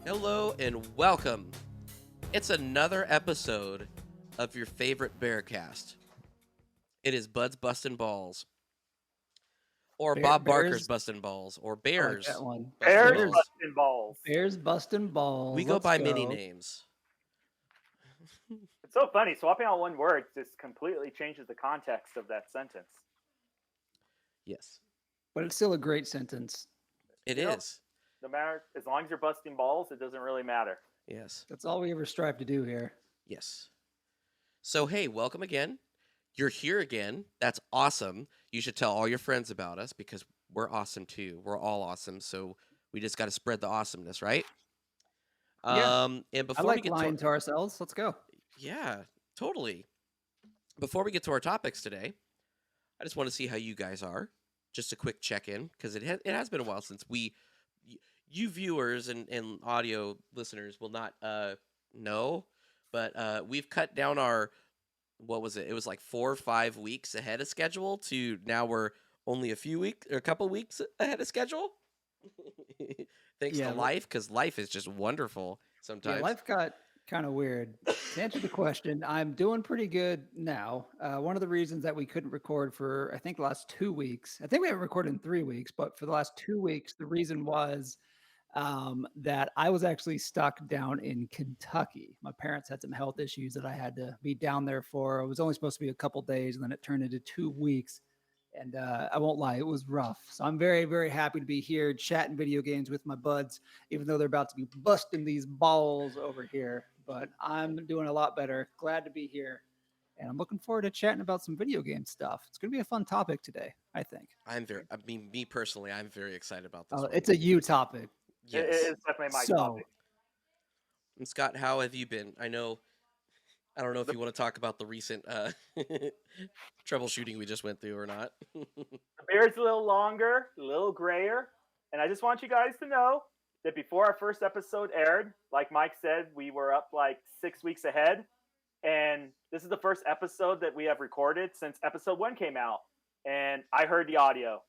Hello and welcome. It's another episode of your favorite Bearcast. It is Bud's Bustin' Balls, or Bob Barker's Bears. Bustin' Balls, or I like that Bears one. Bustin' Bears Bears. Balls. busting balls. Bears busting We balls. go Let's by many go. names. It's so funny. Swapping out one word just completely changes the context of that sentence. Yes, But it's still a great sentence. it You know, is. no matter, as long as you're busting balls, it doesn't really matter. Yes, That's all we ever strive to do here. yes. So, hey, welcome again. You're here again. That's awesome. You should tell all your friends about us because we're awesome too. We're all awesome. So, we just got to spread the awesomeness, right? Yeah. And I before we like get lying to ourselves. Let's go. yeah, totally. Before we get to our topics today, I just want to see how you guys are. Just a quick check in because it has been a while since you viewers and audio listeners will not know, but we've cut down our what was it? It was like 4 or 5 weeks ahead of schedule to now we're only a few weeks or a couple weeks ahead of schedule. Thanks to Yeah. life, because life is just wonderful Yeah. sometimes. Life got kind of weird. To answer the question, I'm doing pretty good now. One of the reasons that we couldn't record for, I think, the last 2 weeks, I think we haven't recorded in 3 weeks, but for the last 2 weeks, the reason was that I was actually stuck down in Kentucky. My parents had some health issues that I had to be down there for. It was only supposed to be a couple days, and then it turned into 2 weeks. And I won't lie, it was rough. So I'm very, very happy to be here chatting video games with my buds, even though they're about to be busting these balls over here. But I'm doing a lot better. Glad to be here. And I'm looking forward to chatting about some video game stuff. It's going to be a fun topic today, I think. I mean, me personally, I'm very excited about this one. It's a you topic. Yes. It's definitely my So, topic. And Scott, how have you been? I don't know if you want to talk about the recent troubleshooting we just went through or not. The beard's a little longer, a little grayer, and I just want you guys to know that before our first episode aired, like Mike said, we were up like 6 weeks ahead, and this is the first episode that we have recorded since episode 1 came out, and I heard the audio,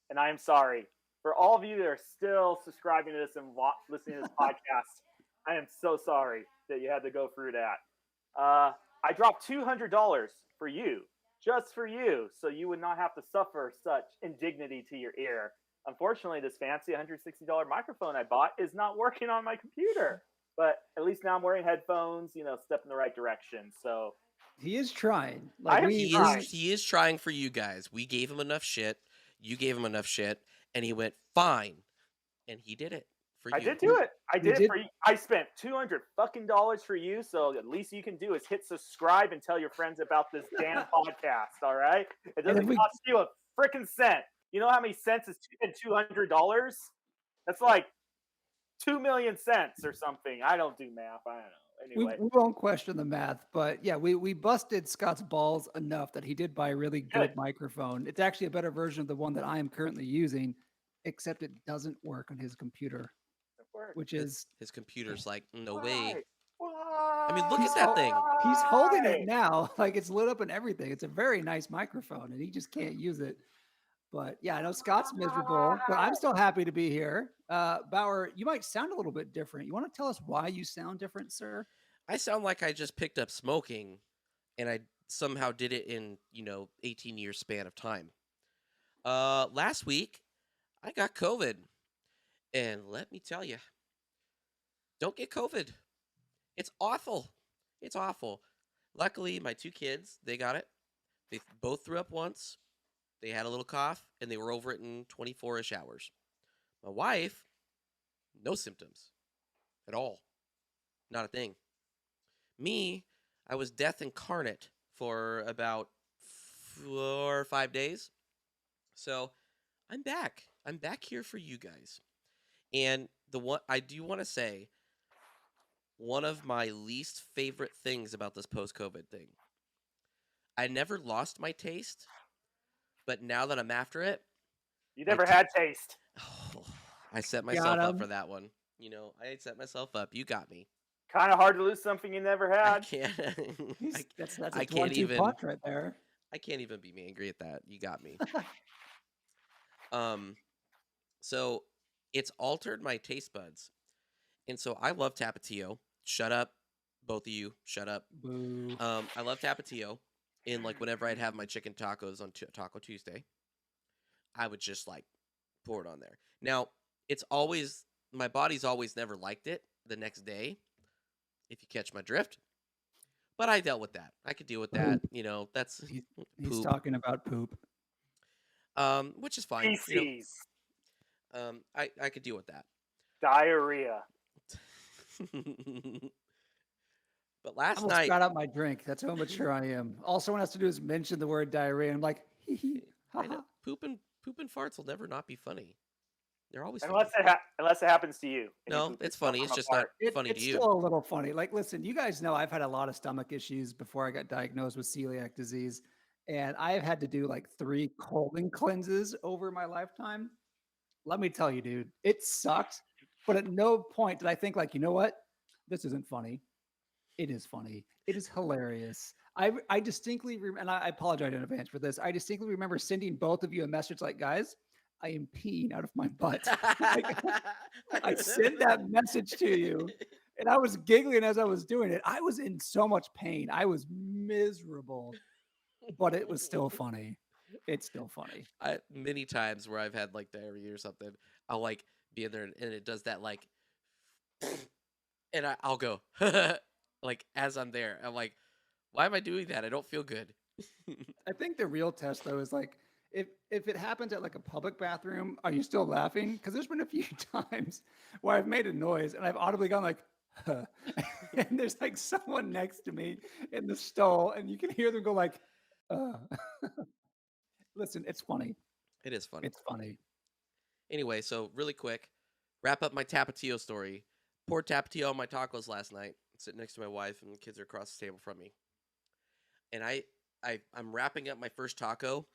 and I am sorry for all of you that are still subscribing to this and listening to this podcast. I am so sorry that you had to go through that. I dropped $200 for you, just for you, so you would not have to suffer such indignity to your ear. Unfortunately, this fancy $160 microphone I bought is not working on my computer. But at least now I'm wearing headphones, step in the right direction. So he is trying. I am He is trying for you guys. We gave him enough shit. You gave him enough shit, and he went fine, and he did it for you. I did do it. I did it for you. I spent $200 for you. So the least you can do is hit subscribe and tell your friends about this damn podcast. All right, it doesn't cost you a freaking cent. You know how many cents is $200? That's like 2 million cents or something. I don't do math. I don't know. Anyway, we won't question the math, but yeah, we busted Scott's balls enough that he did buy a really good microphone. It's actually a better version of the one that I am currently using, except it doesn't work on his computer, which is his computer's like, no way. Why? I mean, look at that thing. He's holding it now, like it's lit up and everything. It's a very nice microphone, and he just can't use it. But yeah, I know Scott's miserable, but I'm still happy to be here. Bauer, you might sound a little bit different. You want to tell us why you sound different, sir? I sound like I just picked up smoking, and I somehow did it in 18-year span of time. Last week I got COVID, and let me tell you, don't get COVID. It's awful. It's awful. Luckily, my 2 kids, they got it. They both threw up once. They had a little cough, and they were over it in 24-ish hours. My wife, no symptoms at all. Not a thing. Me, I was death incarnate for about 4 or 5 days. So I'm back. I'm back here for you guys. And the one I do want to say, one of my least favorite things about this post-COVID thing, I never lost my taste, but now that I'm after it, you never had taste. I set myself up for that one. I set myself up. You got me. Kind of hard to lose something you never I had. can't. That's a I can't 1-2 even. punch right there. I can't even be angry at that. You got me. So it's altered my taste buds, And so I love Tapatio. Shut up, both of you. Shut up. Boo. I love Tapatio. And like whenever I'd have my chicken tacos on Taco Tuesday, I would just like pour it on there. Now, it's always my body's always never liked it the next day, if you catch my drift. But I dealt with that. I could deal with that. Poop. You know, that's He's poop. talking about poop. Which is fine. You Feces, know, I could deal with that. diarrhea. But I last almost night, spat out my drink. That's how mature I am. All someone has to do is mention the word diarrhea. I'm like, hee hee. I know poop and farts will never not be funny. They're always Unless funny. unless it happens to you. And you No, poop it's yourself funny. It's from a just not fart. funny to It's you. still a little funny. Like, listen, you guys know I've had a lot of stomach issues before I got diagnosed with celiac disease. And I've had to do like 3 colon cleanses over my lifetime. Let me tell you, dude, it sucked. But at no point did I think, like, you know what? This isn't funny. It is funny. It is hilarious. I distinctly and I apologize in advance for this. I distinctly remember sending both of you a message like, guys, I am peeing out of my butt. Like, I sent that message to you, and I was giggling as I was doing it. I was in so much pain. I was miserable, but it was still funny. It's still funny. Many times where I've had like diarrhea or something, I'll like be in there and it does that like, and I'll go like as I'm there. I'm like, why am I doing that? I don't feel good. I think the real test though is like if it happens at like a public bathroom, are you still laughing? Because there's been a few times where I've made a noise and I've audibly gone like, huh. And there's like someone next to me in the stall, and you can hear them go like, uh. Listen, it's funny. It is funny. It's funny. Anyway, so really quick, wrap up my Tapatio story. Poured Tapatio on my tacos last night. Sitting next to my wife, and the kids are across the table from me. And I'm wrapping up my first taco,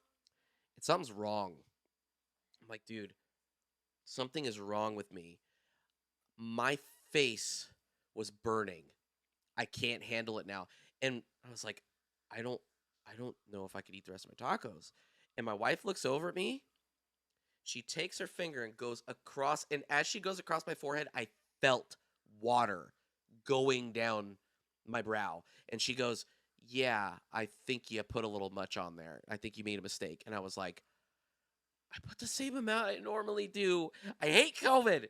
and something's wrong. I'm like, dude, something is wrong with me. My face was burning. I can't handle it now. And I was like, I don't know if I could eat the rest of my tacos. And my wife looks over at me. She takes her finger and goes across, and as she goes across my forehead, I felt water going down my brow. And she goes, "Yeah, I think you put a little much on there. I think you made a mistake." And I was like, I put the same amount I normally do. I hate COVID.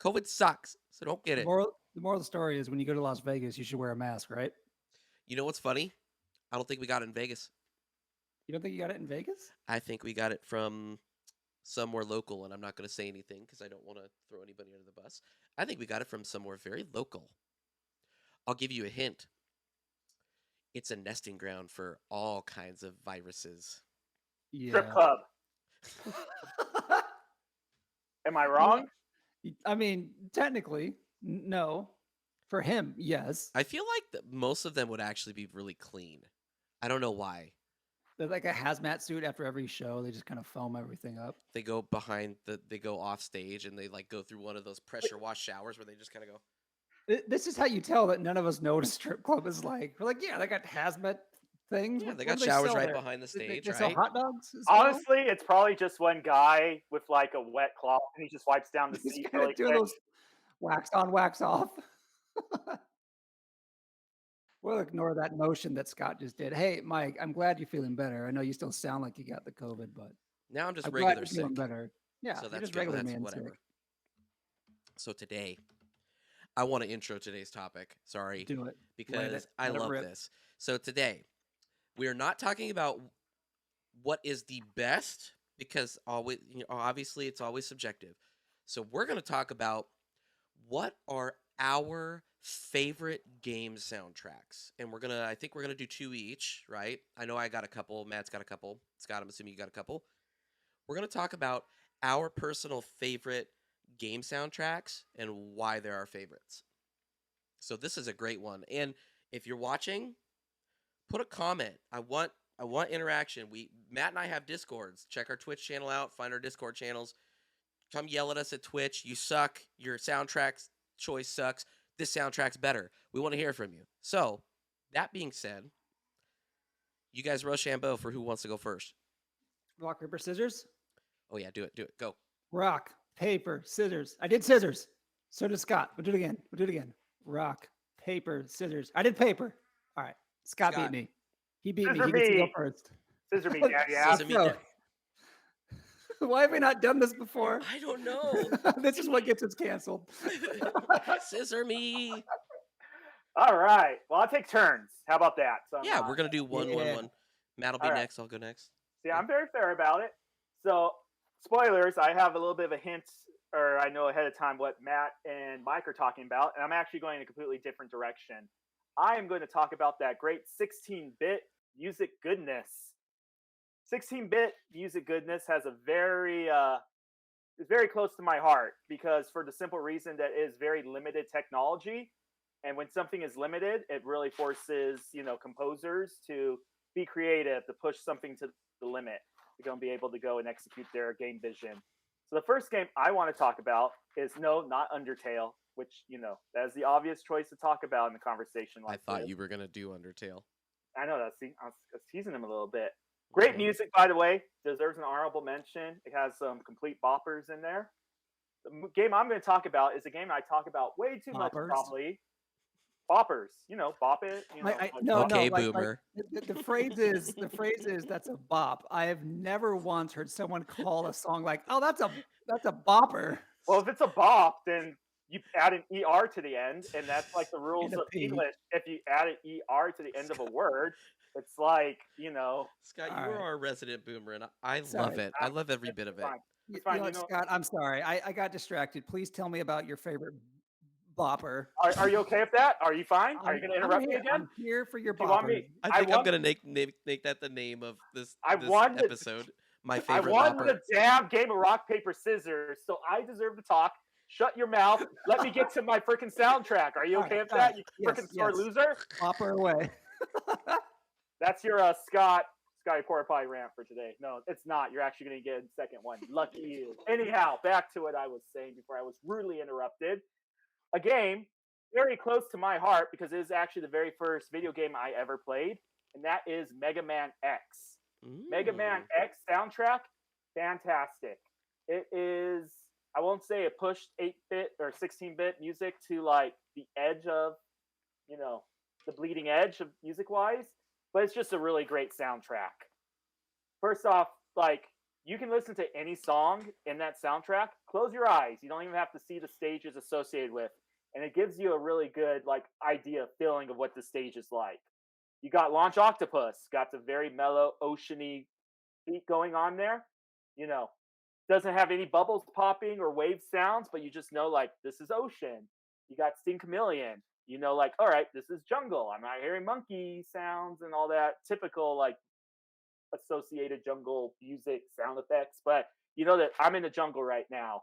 COVID sucks, so don't get The it. moral of the story is when you go to Las Vegas, you should wear a mask, right? You know what's funny? I don't think we got it in Vegas. You don't think you got it in Vegas? I think we got it from somewhere local, and I'm not going to say anything because I don't want to throw anybody under the bus. I think we got it from somewhere very local. I'll give you a hint. It's a nesting ground for all kinds of viruses. Strip Yeah. club. Am I wrong? I mean, technically, no. For him, yes. I feel like most of them would actually be really clean. I don't know why. They're like a hazmat suit after every show. They just kind of foam everything up. They go they go off stage and they like go through one of those pressure wash showers where they just kind of go. This is how you tell that none of us know what a strip club is like. We're like, yeah, they got hazmat things. Yeah, What- they what got do showers sell right there? behind the stage, They sell right? hot dogs as well? Honestly, it's probably just one guy with like a wet cloth and he just wipes down the He's seat kind really of doing quick. those wax on, wax off. We'll ignore that motion that Scott just did. Hey, Mike, I'm glad you're feeling better. I know you still sound like you got the COVID, but Now I'm just I'm glad regular you're sick. feeling better. Yeah, So you're that's just good. regular That's man whatever. sick. So today, I want to intro today's topic. Sorry, Do it. because I Let it love rip. this. So today, we are not talking about what is the best because obviously it's always subjective. So we're going to talk about what are our favorite game soundtracks, and I think we're gonna do 2 each, right? I know I got a couple. Matt's got a couple. Scott, I'm assuming you got a couple. We're gonna talk about our personal favorite game soundtracks and why they're our favorites. So this is a great one. And if you're watching, put a comment. I want interaction. Matt and I have Discords. Check our Twitch channel out. Find our Discord channels. Come yell at us at Twitch. You suck. Your soundtrack choice sucks. This soundtrack's better. We want to hear from you. So, that being said, you guys Rochambeau for who wants to go first. Rock, paper, scissors. Oh yeah, do it. Go. Rock, paper, scissors. I did scissors. So did Scott. We'll do it again. We'll do it again. Rock, paper, scissors. I did paper. All right. Scott beat Scott. me. He beat me. Scissor He gets to go me. first. Scissor me, daddy ass. Scissor me, So, Dad. why have we not done this before? I don't know. This is what gets us canceled. Scissor me. All right. Well, I'll take turns. How about that? So I'm Yeah, not- we're gonna do one. Matt'll be All right. next. I'll go next. See, I'm very fair about it. So, spoilers, I have a little bit of a hint, or I know ahead of time what Matt and Mike are talking about, and I'm actually going in a completely different direction. I am going to talk about that great 16-bit music goodness. 16-bit music goodness has a is very close to my heart because for the simple reason that it is very limited technology, and when something is limited, it really forces composers to be creative, to push something to the limit. They're going to be able to go and execute their game vision. So the first game I want to talk about is not Undertale, which that is the obvious choice to talk about in the conversation. I thought you were gonna do Undertale. I know that. See, I was teasing him a little bit. Great music, by the way. Deserves an honorable mention. It has some complete boppers in there. The game I'm going to talk about is a game I talk about way too much, probably. Boppers, bop it. Okay, like boomer. the phrase is that's a bop. I have never once heard someone call a song like, "Oh, that's a bopper." Well, if it's a bop, then you add an er to the end, and that's like the rules of English. If you add an er to the end of a word, it's like Scott, you are our resident boomer, and I love it. I love every bit of it. It's fine. Scott, I'm sorry. I got distracted. Please tell me about your favorite bopper. Are you okay with that? Are you fine? Are you going to interrupt me again? I'm here for your bopper. You want me? I think I'm going to make that the name of this episode. My favorite bopper. I won bopper. the damn game of rock, paper, scissors, so I deserve to talk. Shut your mouth. Let me get to my freaking soundtrack. Are you okay with that, you freaking sore loser? Bopper away. That's your Scotty Porta Potty rant for today. No, it's not. You're actually going to get a second one. Lucky you. Anyhow, back to what I was saying before I was rudely interrupted. A game very close to my heart because it is actually the very first video game I ever played, and that is Mega Man X. Mega Man X soundtrack, fantastic. It is, I won't say it pushed 8-bit or 16-bit music to like the edge of, the bleeding edge of music-wise, but it's just a really great soundtrack. First off, like, you can listen to any song in that soundtrack. Close your eyes. You don't even have to see the stages associated with. And it gives you a really good idea, feeling of what the stage is like. You got Launch Octopus. Got the very mellow, oceany beat going on there. Doesn't have any bubbles popping or wave sounds, but you just know, this is ocean. You got Sting Chameleon. All right, this is jungle. I'm not hearing monkey sounds and all that typical, associated jungle music sound effects, but that I'm in the jungle right now.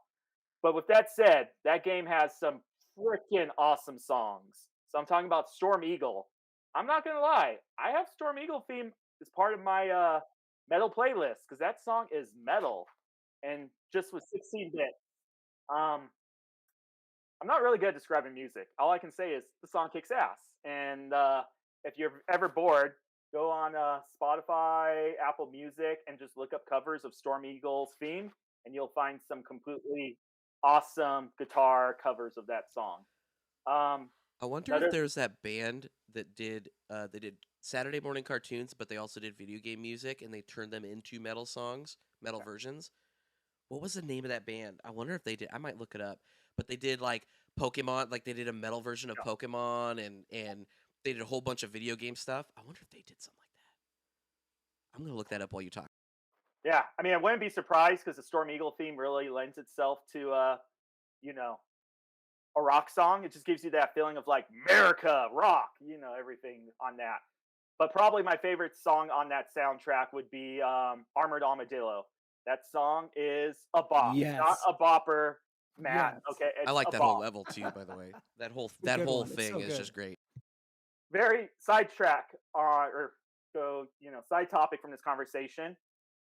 But with that said, that game has some freaking awesome songs. So I'm talking about Storm Eagle. I'm not gonna lie, I have Storm Eagle theme as part of my metal playlist because that song is metal and just with 16-bit. I'm not really good at describing music. All I can say is the song kicks ass. And if you're ever bored, go on Spotify, Apple Music, and just look up covers of Storm Eagle's theme, and you'll find some completely awesome guitar covers of that song. I wonder if there's that band that did they did Saturday morning cartoons, but they also did video game music, and they turned them into metal songs, metal versions. What was the name of that band? I wonder if they did. I might look it up. But they did Pokemon, they did a metal version of Pokemon, and they did a whole bunch of video game stuff. I wonder if they did something like that. I'm gonna look that up while you talk. Yeah, I mean, I wouldn't be surprised because the Storm Eagle theme really lends itself to a rock song. It just gives you that feeling of America rock, everything on that. But probably my favorite song on that soundtrack would be Armored Armadillo. That song is a bop, not a bopper. Matt, okay. I like that whole level too, by the way. That whole thing is just great. Very sidetrack side topic from this conversation.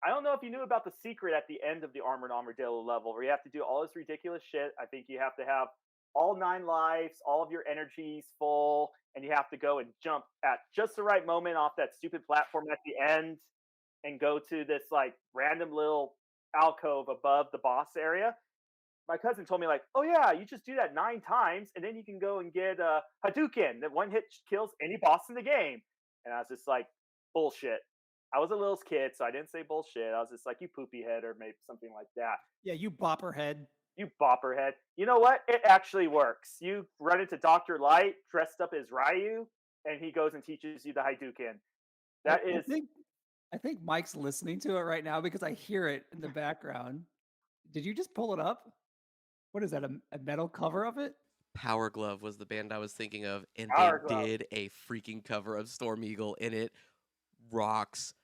I don't know if you knew about the secret at the end of the Armored Armadillo level where you have to do all this ridiculous shit. I think you have to have all 9 lives, all of your energies full, and you have to go and jump at just the right moment off that stupid platform at the end and go to this random little alcove above the boss area. my cousin told me like, oh yeah, you just do that 9 times, and then you can go and get Hadouken that one hit kills any boss in the game. And I was just like, bullshit. I was a little kid, so I didn't say bullshit. I was just like, you poopy head, or maybe something like that. Yeah, you bopper head. You bopper head. You know what? It actually works. You run into Dr. Light dressed up as Ryu, and he goes and teaches you the Hadouken. That I is, think I think Mike's listening to it right now because I hear it in the background. Did you just pull it up? What is that? A metal cover of it? Power Glove was the band I was thinking of, and they Power Glove. did a freaking cover of Storm Eagle, and it rocks.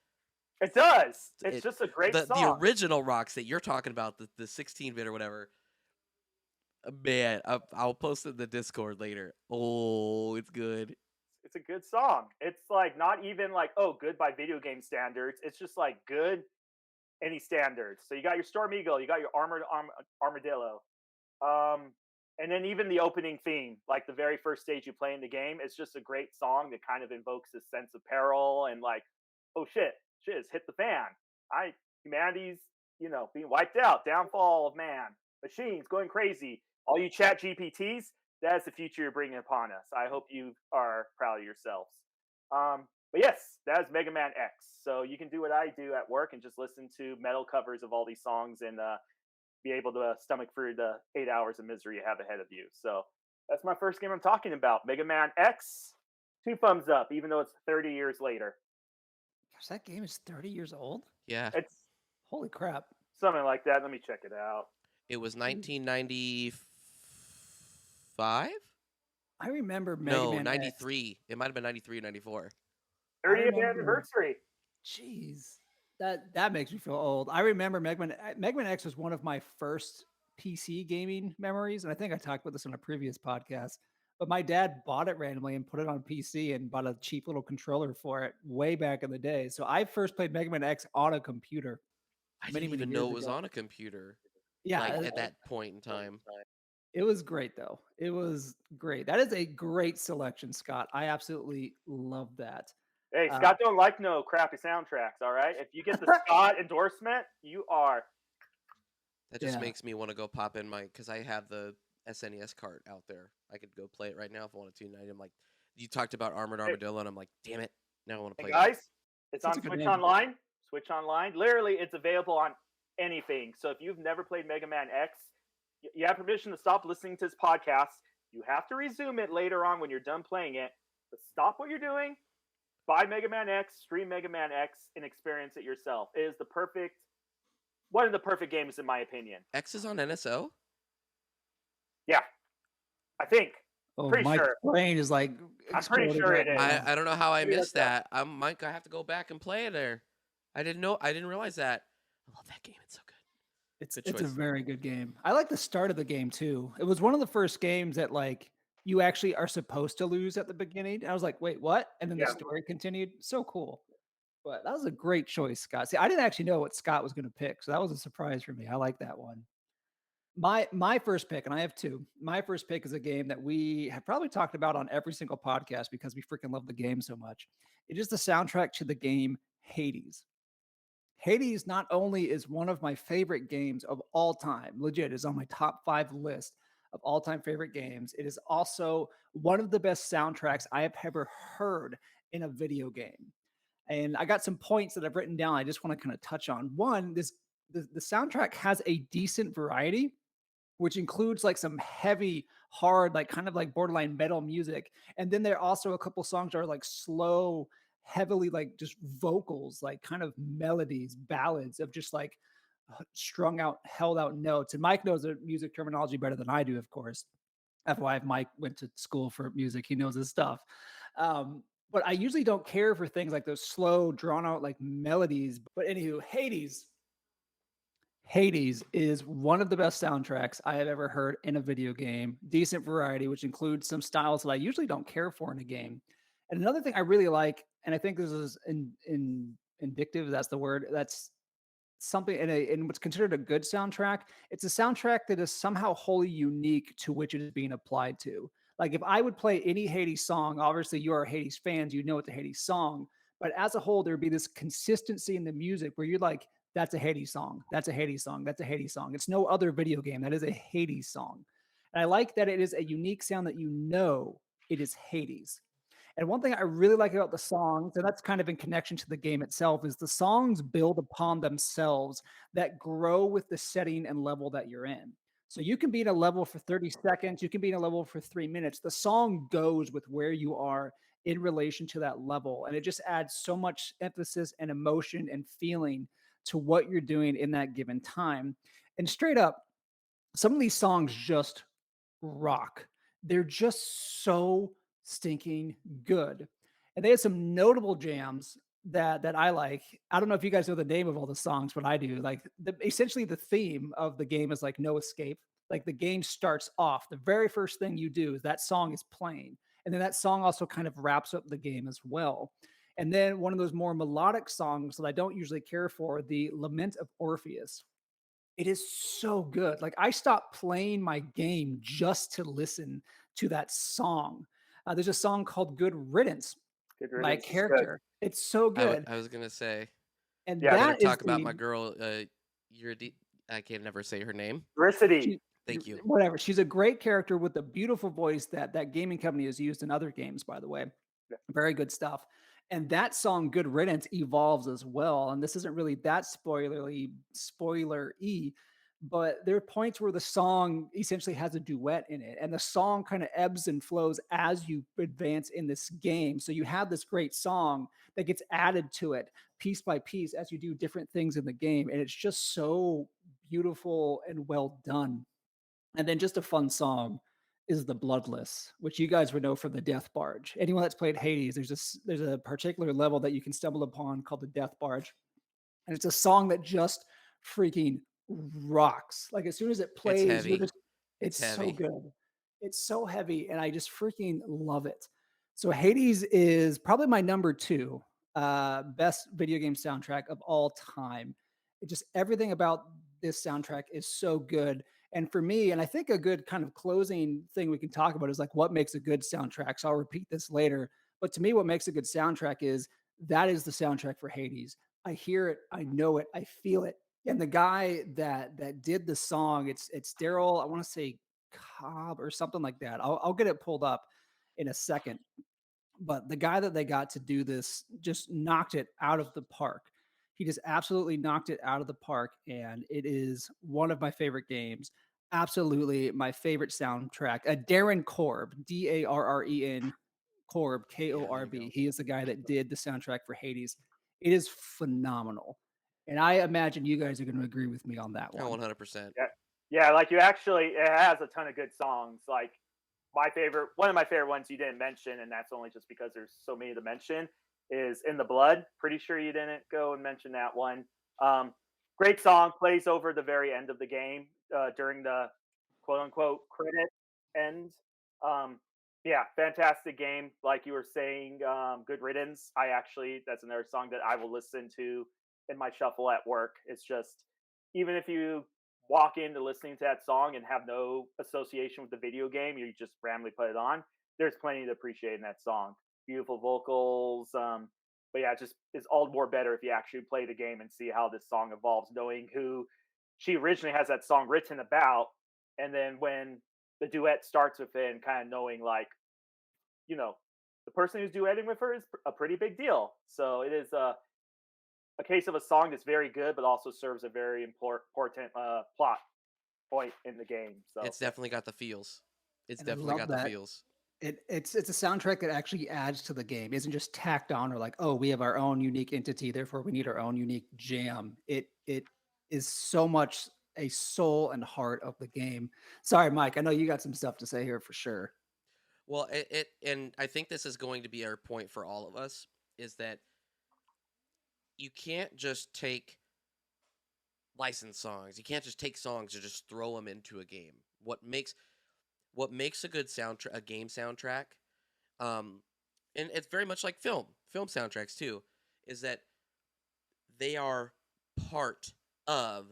It does. It's It- just a great the song. original rocks that you're talking about, the 16-bit or whatever. Man, I'll post it in the Discord later. Oh, it's good. It's a good song. It's like not even like, oh, good by video game standards. It's just like good any standards. So you got your Storm Eagle, you got your Armadillo, and then even the opening theme, like the very first stage you play in the game, it's just a great song that kind of invokes this sense of peril and like, oh shit has hit the fan. Humanity's being wiped out, downfall of man, machines going crazy. All you chat GPTs, that's the future you're bringing upon us. I hope you are proud of yourselves. But yes, that is Mega Man X. So you can do what I do at work and just listen to metal covers of all these songs and be able to stomach through the 8 hours of misery you have ahead of you. So that's my first game I'm talking about. Mega Man X. 2 thumbs up, even though it's 30 years later. Gosh, that game is 30 years old. Yeah, It's Holy crap. something like that. Let me check it out. it was 1995. I remember Mega No, Man 93. It might have been 93 or 94. 30th remember- anniversary. Jeez, that makes me feel old. I remember Mega Man X was one of my first PC gaming memories, and I think I talked about this on a previous podcast. But my dad bought it randomly and put it on PC and bought a cheap little controller for it way back in the day. So I first played Mega Man X on a computer. I Many, didn't even many know years it was ago. on a computer. Yeah, Like at that point in time. it was great though. It was great. That is a great selection, Scott. I absolutely love that. Hey, Scott don't like no crappy soundtracks, all right? If you get the Scott endorsement, you are. That just Yeah. makes me want to go pop in because I have the SNES cart out there. I could go play it right now if I wanted to. And I'm like, you talked about Armored Armadillo, and I'm like, damn it, now I want to Hey play it. guys, it's That's on a good Switch name. Online. Switch Online. Literally, it's available on anything. So if you've never played Mega Man X, you have permission to stop listening to this podcast. You have to resume it later on when you're done playing it. But stop what you're doing, buy Mega Man X, stream Mega Man X, and experience it yourself. It is one of the perfect games in my opinion. X is on NSO? Yeah, I think. Oh, Pretty my sure. brain is like I'm pretty exploding sure right it is. now. I don't know how I Maybe missed that's that. Mike, I have to go back and play it there. I didn't realize that. I love that game. It's so good. It's Good a choice. very good game. I like the start of the game too. It was one of the first games that like you actually are supposed to lose at the beginning. And I was like, wait, what? And then Yeah. the story continued. So cool. But that was a great choice, Scott. See, I didn't actually know what Scott was going to pick, so that was a surprise for me. I like that one. My first pick, and I have two. My first pick is a game that we have probably talked about on every single podcast because we freaking love the game so much. It is the soundtrack to the game Hades. Hades not only is one of my favorite games of all time, legit is on my top 5 list of all-time favorite games. It is also one of the best soundtracks I have ever heard in a video game. And I got some points that I've written down. I just want to kind of touch on. One, the soundtrack has a decent variety, which includes like some heavy, hard, like kind of like borderline metal music. And then there are also a couple songs that are like slow, heavily like just vocals, like kind of melodies, ballads of just like strung out, held out notes. And Mike knows the music terminology better than I do, of course. That's why Mike went to school for music. He knows his stuff. But I usually don't care for things like those slow, drawn out like melodies. But anywho, Hades is one of the best soundtracks I have ever heard in a video game. Decent variety, which includes some styles that I usually don't care for in a game. And another thing I really like, and I think this is indicative, that's the word, that's something in what's considered a good soundtrack. It's a soundtrack that is somehow wholly unique to which it is being applied to. Like if I would play any Hades song, obviously you are Hades fans, you know it's a Hades song, but as a whole, there'd be this consistency in the music where you're like, that's a Hades song. That's a Hades song. That's a Hades song. It's no other video game. That is a Hades song. And I like that it is a unique sound that it is Hades. And one thing I really like about the songs, and that's kind of in connection to the game itself, is the songs build upon themselves that grow with the setting and level that you're in. So you can be in a level for 30 seconds, you can be in a level for 3 minutes. The song goes with where you are in relation to that level. And it just adds so much emphasis and emotion and feeling to what you're doing in that given time. And straight up, some of these songs just rock. They're just so stinking good. And they had some notable jams that I like. I don't know if you guys know the name of all the songs, but I do. Like essentially the theme of the game is like no escape. Like the game starts off, the very first thing you do is that song is playing. And then that song also kind of wraps up the game as well. And then one of those more melodic songs that I don't usually care for, the Lament of Orpheus, it is so good. Like I stopped playing my game just to listen to that song. There's a song called "Good Riddance" Good by a riddance is good. character. It's so good, I was gonna say, and Yeah, you better that is talk about my the girl. I can never say her name. Veracity. she, Thank you. whatever. She's a great character with a beautiful voice that gaming company has used in other games, by the way. Yeah. Very good stuff. And that song, Good Riddance, evolves as well. And this isn't really that spoiler-y, but there are points where the song essentially has a duet in it. And the song kind of ebbs and flows as you advance in this game. So you have this great song that gets added to it piece by piece as you do different things in the game. And it's just so beautiful and well done. And then just a fun song is the Bloodless, which you guys would know from the Death Barge. Anyone that's played Hades, there's a particular level that you can stumble upon called the Death Barge, and it's a song that just freaking rocks. Like as soon as it It's plays, heavy. it's It's so heavy. good. It's so heavy, and I just freaking love it. So Hades is probably my number two best video game soundtrack of all time. It just everything about this soundtrack is so good. And for me, and I think a good kind of closing thing we can talk about is like what makes a good soundtrack. So I'll repeat this later. But to me, what makes a good soundtrack is that is the soundtrack for Hades. I hear it, I know it, I feel it. And the guy that did the song, it's Daryl, I want to say Cobb or something like that. I'll get it pulled up in a second. But the guy that they got to do this just knocked it out of the park. He just absolutely knocked it out of the park, and it is one of my favorite games. Absolutely my favorite soundtrack. Darren Korb, Darren Korb, Yeah, there you Korb. go. He is the guy that did the soundtrack for Hades. It is phenomenal. And I imagine you guys are going to agree with me on that Oh, one. 100%. Yeah, yeah. Like you actually, it has a ton of good songs. Like one of my favorite ones you didn't mention, and that's only just because there's so many to mention, is "In the Blood." Pretty sure you didn't go and mention that one. Um, Great song, plays over the very end of the game during the quote unquote credit end. Um, yeah, fantastic game. Like you were saying, "Good Riddance." That's another song that I will listen to in my shuffle at work. It's just, even if you walk into listening to that song and have no association with the video game, you just randomly put it on, there's plenty to appreciate in that song. Beautiful vocals. But yeah, it just is all more better if you actually play the game and see how this song evolves, knowing who she originally has that song written about. And then when the duet starts with it, and kind of knowing, like, you know, the person who's duetting with her is a pretty big deal. So it is a case of a song that's very good, but also serves a very important plot point in the game. So It's definitely got the feels. It's And I definitely love got the that. feels. It's a soundtrack that actually adds to the game. It isn't just tacked on or like, oh, we have our own unique entity, therefore we need our own unique jam. It is so much a soul and heart of the game. Sorry, Mike. I know you got some stuff to say here for sure. Well, and I think this is going to be our point for all of us, is that you can't just take licensed songs. You can't just take songs and just throw them into a game. What makes a good soundtrack, a game soundtrack, um, and it's very much like film soundtracks too, is that they are part of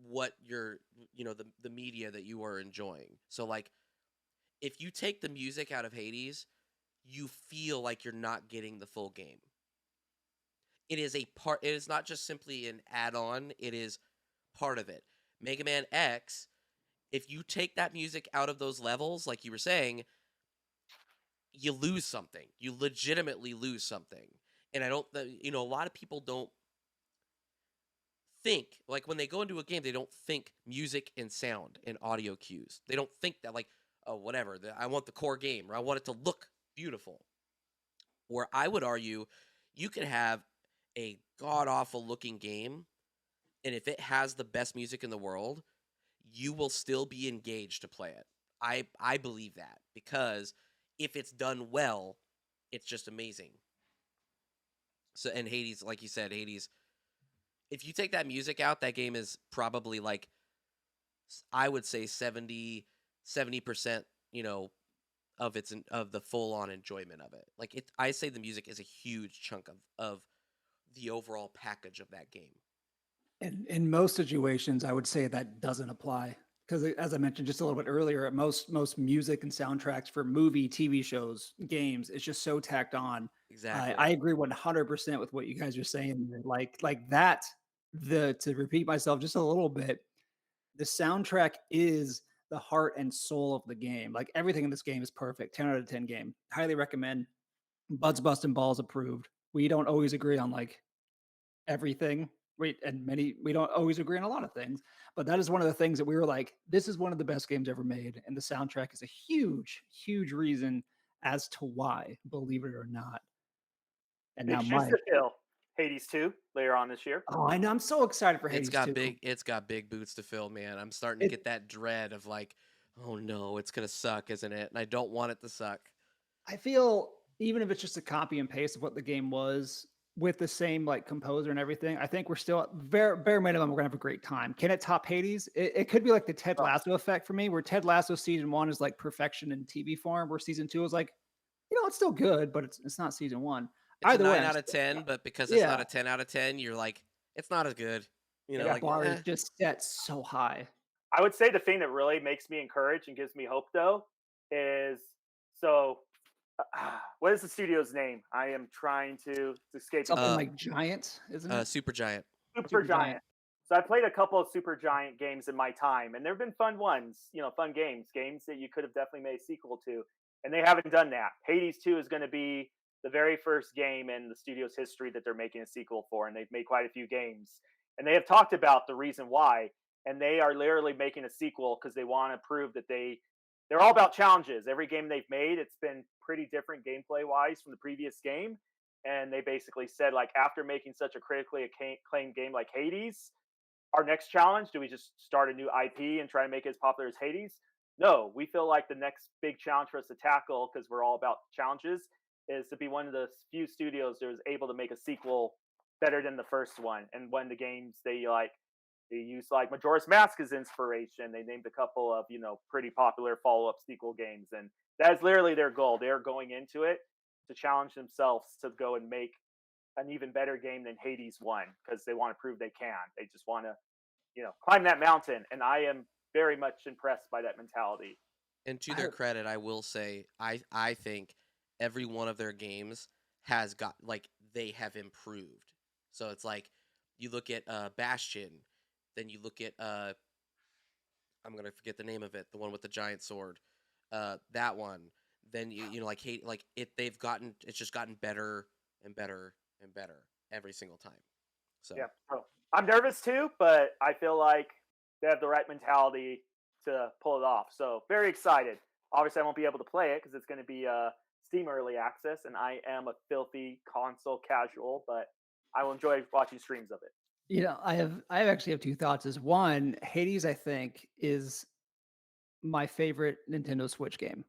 what the media that you are enjoying. So like if you take the music out of Hades, you feel like you're not getting the full game. it is a part. It is not just simply an add-on. It is part of it. Mega Man X. If you take that music out of those levels, like you were saying, you lose something. You legitimately lose something. And I don't, a lot of people don't think, like when they go into a game, they don't think music and sound and audio cues. They don't think that, like, oh, whatever, I want the core game or I want it to look beautiful. Where I would argue, you could have a god awful looking game, and if it has the best music in the world, you will still be engaged to play it. I believe that, because if it's done well, it's just amazing. So, and Hades, like you said, Hades, if you take that music out, that game is probably like, I would say 70%, of the full on enjoyment of it. Like, I say the music is a huge chunk of the overall package of that game. In most situations, I would say that doesn't apply because, as I mentioned just a little bit earlier, most music and soundtracks for movie, TV shows, games, it's just so tacked on. Exactly. I agree 100% with what you guys are saying. Like that. To repeat myself just a little bit, the soundtrack is the heart and soul of the game. Like everything in this game is perfect. 10 out of 10 game. Highly recommend. Buds Bustin' Balls approved. We don't always agree on like everything. We don't always agree on a lot of things, but that is one of the things that we were like, this is one of the best games ever made, and the soundtrack is a huge reason as to why, believe it or not. And Big now shoes Mike, to fill. Hades 2 later on this year. oh, I know, I'm so excited for Hades 2. It's got big boots to fill, man. I'm starting to get that dread of like, oh no, it's gonna suck, isn't it? And I don't want it to suck. I feel even if it's just a copy and paste of what the game was with the same like composer and everything, I think we're still at bare minimum. We're gonna have a great time. Can it top Hades? It could be like the Ted Lasso effect for me, where Ted Lasso season 1 is like perfection in TV form, where season 2 is like, it's still good, but it's not season 1. It's Either a way, 9 I'm out of still, 10, but because it's not a 10 out of 10, you're like, it's not as good. the bar is just set so high. I would say the thing that really makes me encouraged and gives me hope, though, is so. What is the studio's name? I am trying to escape. Something like Giant, isn't it? Super Giant. Super Giant. So I played a couple of Super Giant games in my time, and there have been fun ones, fun games that you could have definitely made a sequel to, and they haven't done that. Hades 2 is going to be the very first game in the studio's history that they're making a sequel for, and they've made quite a few games. And they have talked about the reason why, and they are literally making a sequel because they want to prove that they're all about challenges. Every game they've made, it's been pretty different gameplay wise from the previous game. And they basically said, like, after making such a critically acclaimed game like Hades, our next challenge, do we just start a new IP and try to make it as popular as Hades? No, we feel like the next big challenge for us to tackle, because we're all about challenges, is to be one of the few studios that was able to make a sequel better than the first one. And when the games they use like Majora's Mask as inspiration. They named a couple of pretty popular follow-up sequel games, and that is literally their goal. They are going into it to challenge themselves to go and make an even better game than Hades 1, because they want to prove they can. They just want to climb that mountain, and I am very much impressed by that mentality. And to their credit, I will say, I think every one of their games has got, like, they have improved. So it's like, you look at Bastion, then you look at I'm gonna forget the name of it, the one with the giant sword, that one. Then it's just gotten better and better and better every single time. So yeah, so I'm nervous too, but I feel like they have the right mentality to pull it off. So very excited. Obviously, I won't be able to play it because it's going to be Steam Early Access, and I am a filthy console casual, but I will enjoy watching streams of it. I actually have two thoughts. Is one, Hades, I think, is my favorite Nintendo Switch game.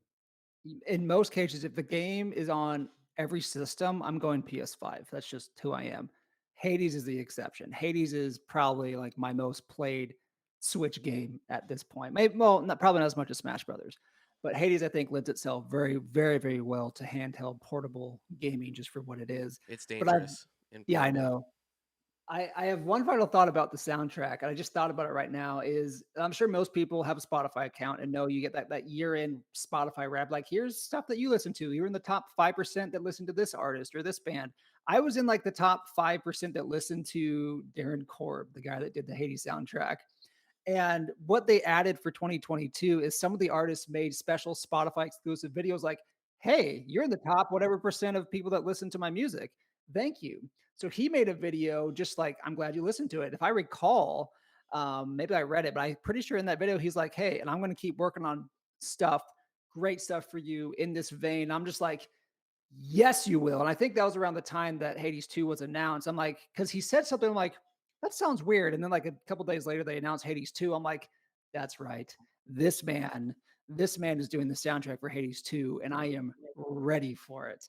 In most cases, if the game is on every system, I'm going PS5. That's just who I am. Hades is the exception. Hades is probably like my most played Switch game at this point. Maybe, well, probably not as much as Smash Brothers, but Hades, I think, lends itself very, very, very well to handheld portable gaming just for what it is. it's dangerous. Yeah, I know. I have one final thought about the soundtrack, and I just thought about it right now. Is I'm sure most people have a Spotify account and know you get that year-end Spotify wrap. Like, here's stuff that you listen to. You're in the top 5% that listen to this artist or this band. I was in like the top 5% that listened to Darren Korb, the guy that did the Hades soundtrack. And what they added for 2022 is some of the artists made special Spotify exclusive videos like, hey, you're in the top whatever percent of people that listen to my music. Thank you. So he made a video just like, I'm glad you listened to it. If I recall, maybe I read it, but I'm pretty sure in that video, he's like, hey, and I'm going to keep working on stuff, great stuff for you in this vein. I'm just like, yes, you will. And I think that was around the time that Hades 2 was announced. I'm like, because he said something, I'm like, that sounds weird. And then like a couple days later, they announced Hades 2. I'm like, that's right. This man, this man is doing the soundtrack for Hades 2, and I am ready for it.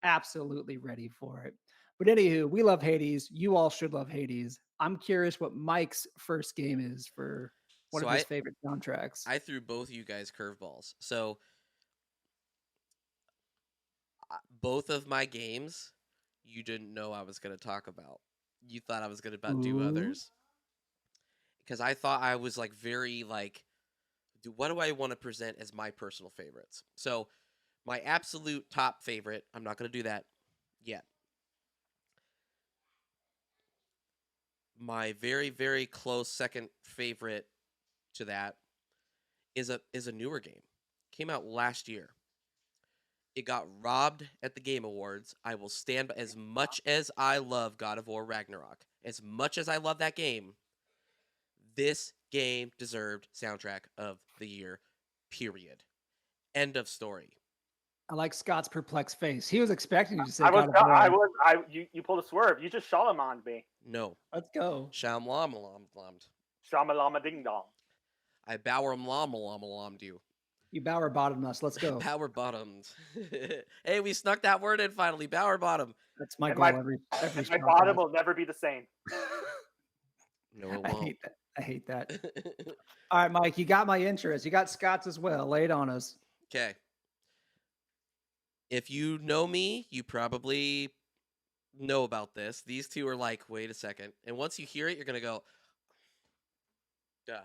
Absolutely ready for it. But anywho, we love Hades. You all should love Hades. I'm curious what Mike's first game is for one So of his favorite soundtracks. I threw both of you guys curveballs. So both of my games, you didn't know I was going to talk about. You thought I was going to do Ooh. others because I thought I was like very like, what do I want to present as my personal favorites? So my absolute top favorite, I'm not going to do that yet. My very very close second favorite to that is a newer game. Came out last year. It got robbed at the Game Awards. I will stand by as much as I love God of War Ragnarok. As much as I love that game, this game deserved soundtrack of the year. Period. End of story. I like Scott's perplexed face. He was expecting you to say I was, God of War. you pulled a swerve. You just Shalamoned me. No. Let's go. Shamlamlamlammed. Shamalama ding dong. I bowermlamlamlammed you. You Bauer bottomed us. Let's go. Power bottomed. Hey, we snuck that word in finally. Power bottom. That's my And goal my- every My bottom will never be the same. No, it I won't. hate that. I hate that. All right, Mike, you got my interest. You got Scott's as well. Lay it on us. Okay. If you know me, you probably know about this. These two are like, wait a second. And once you hear it, you're going to go, duh.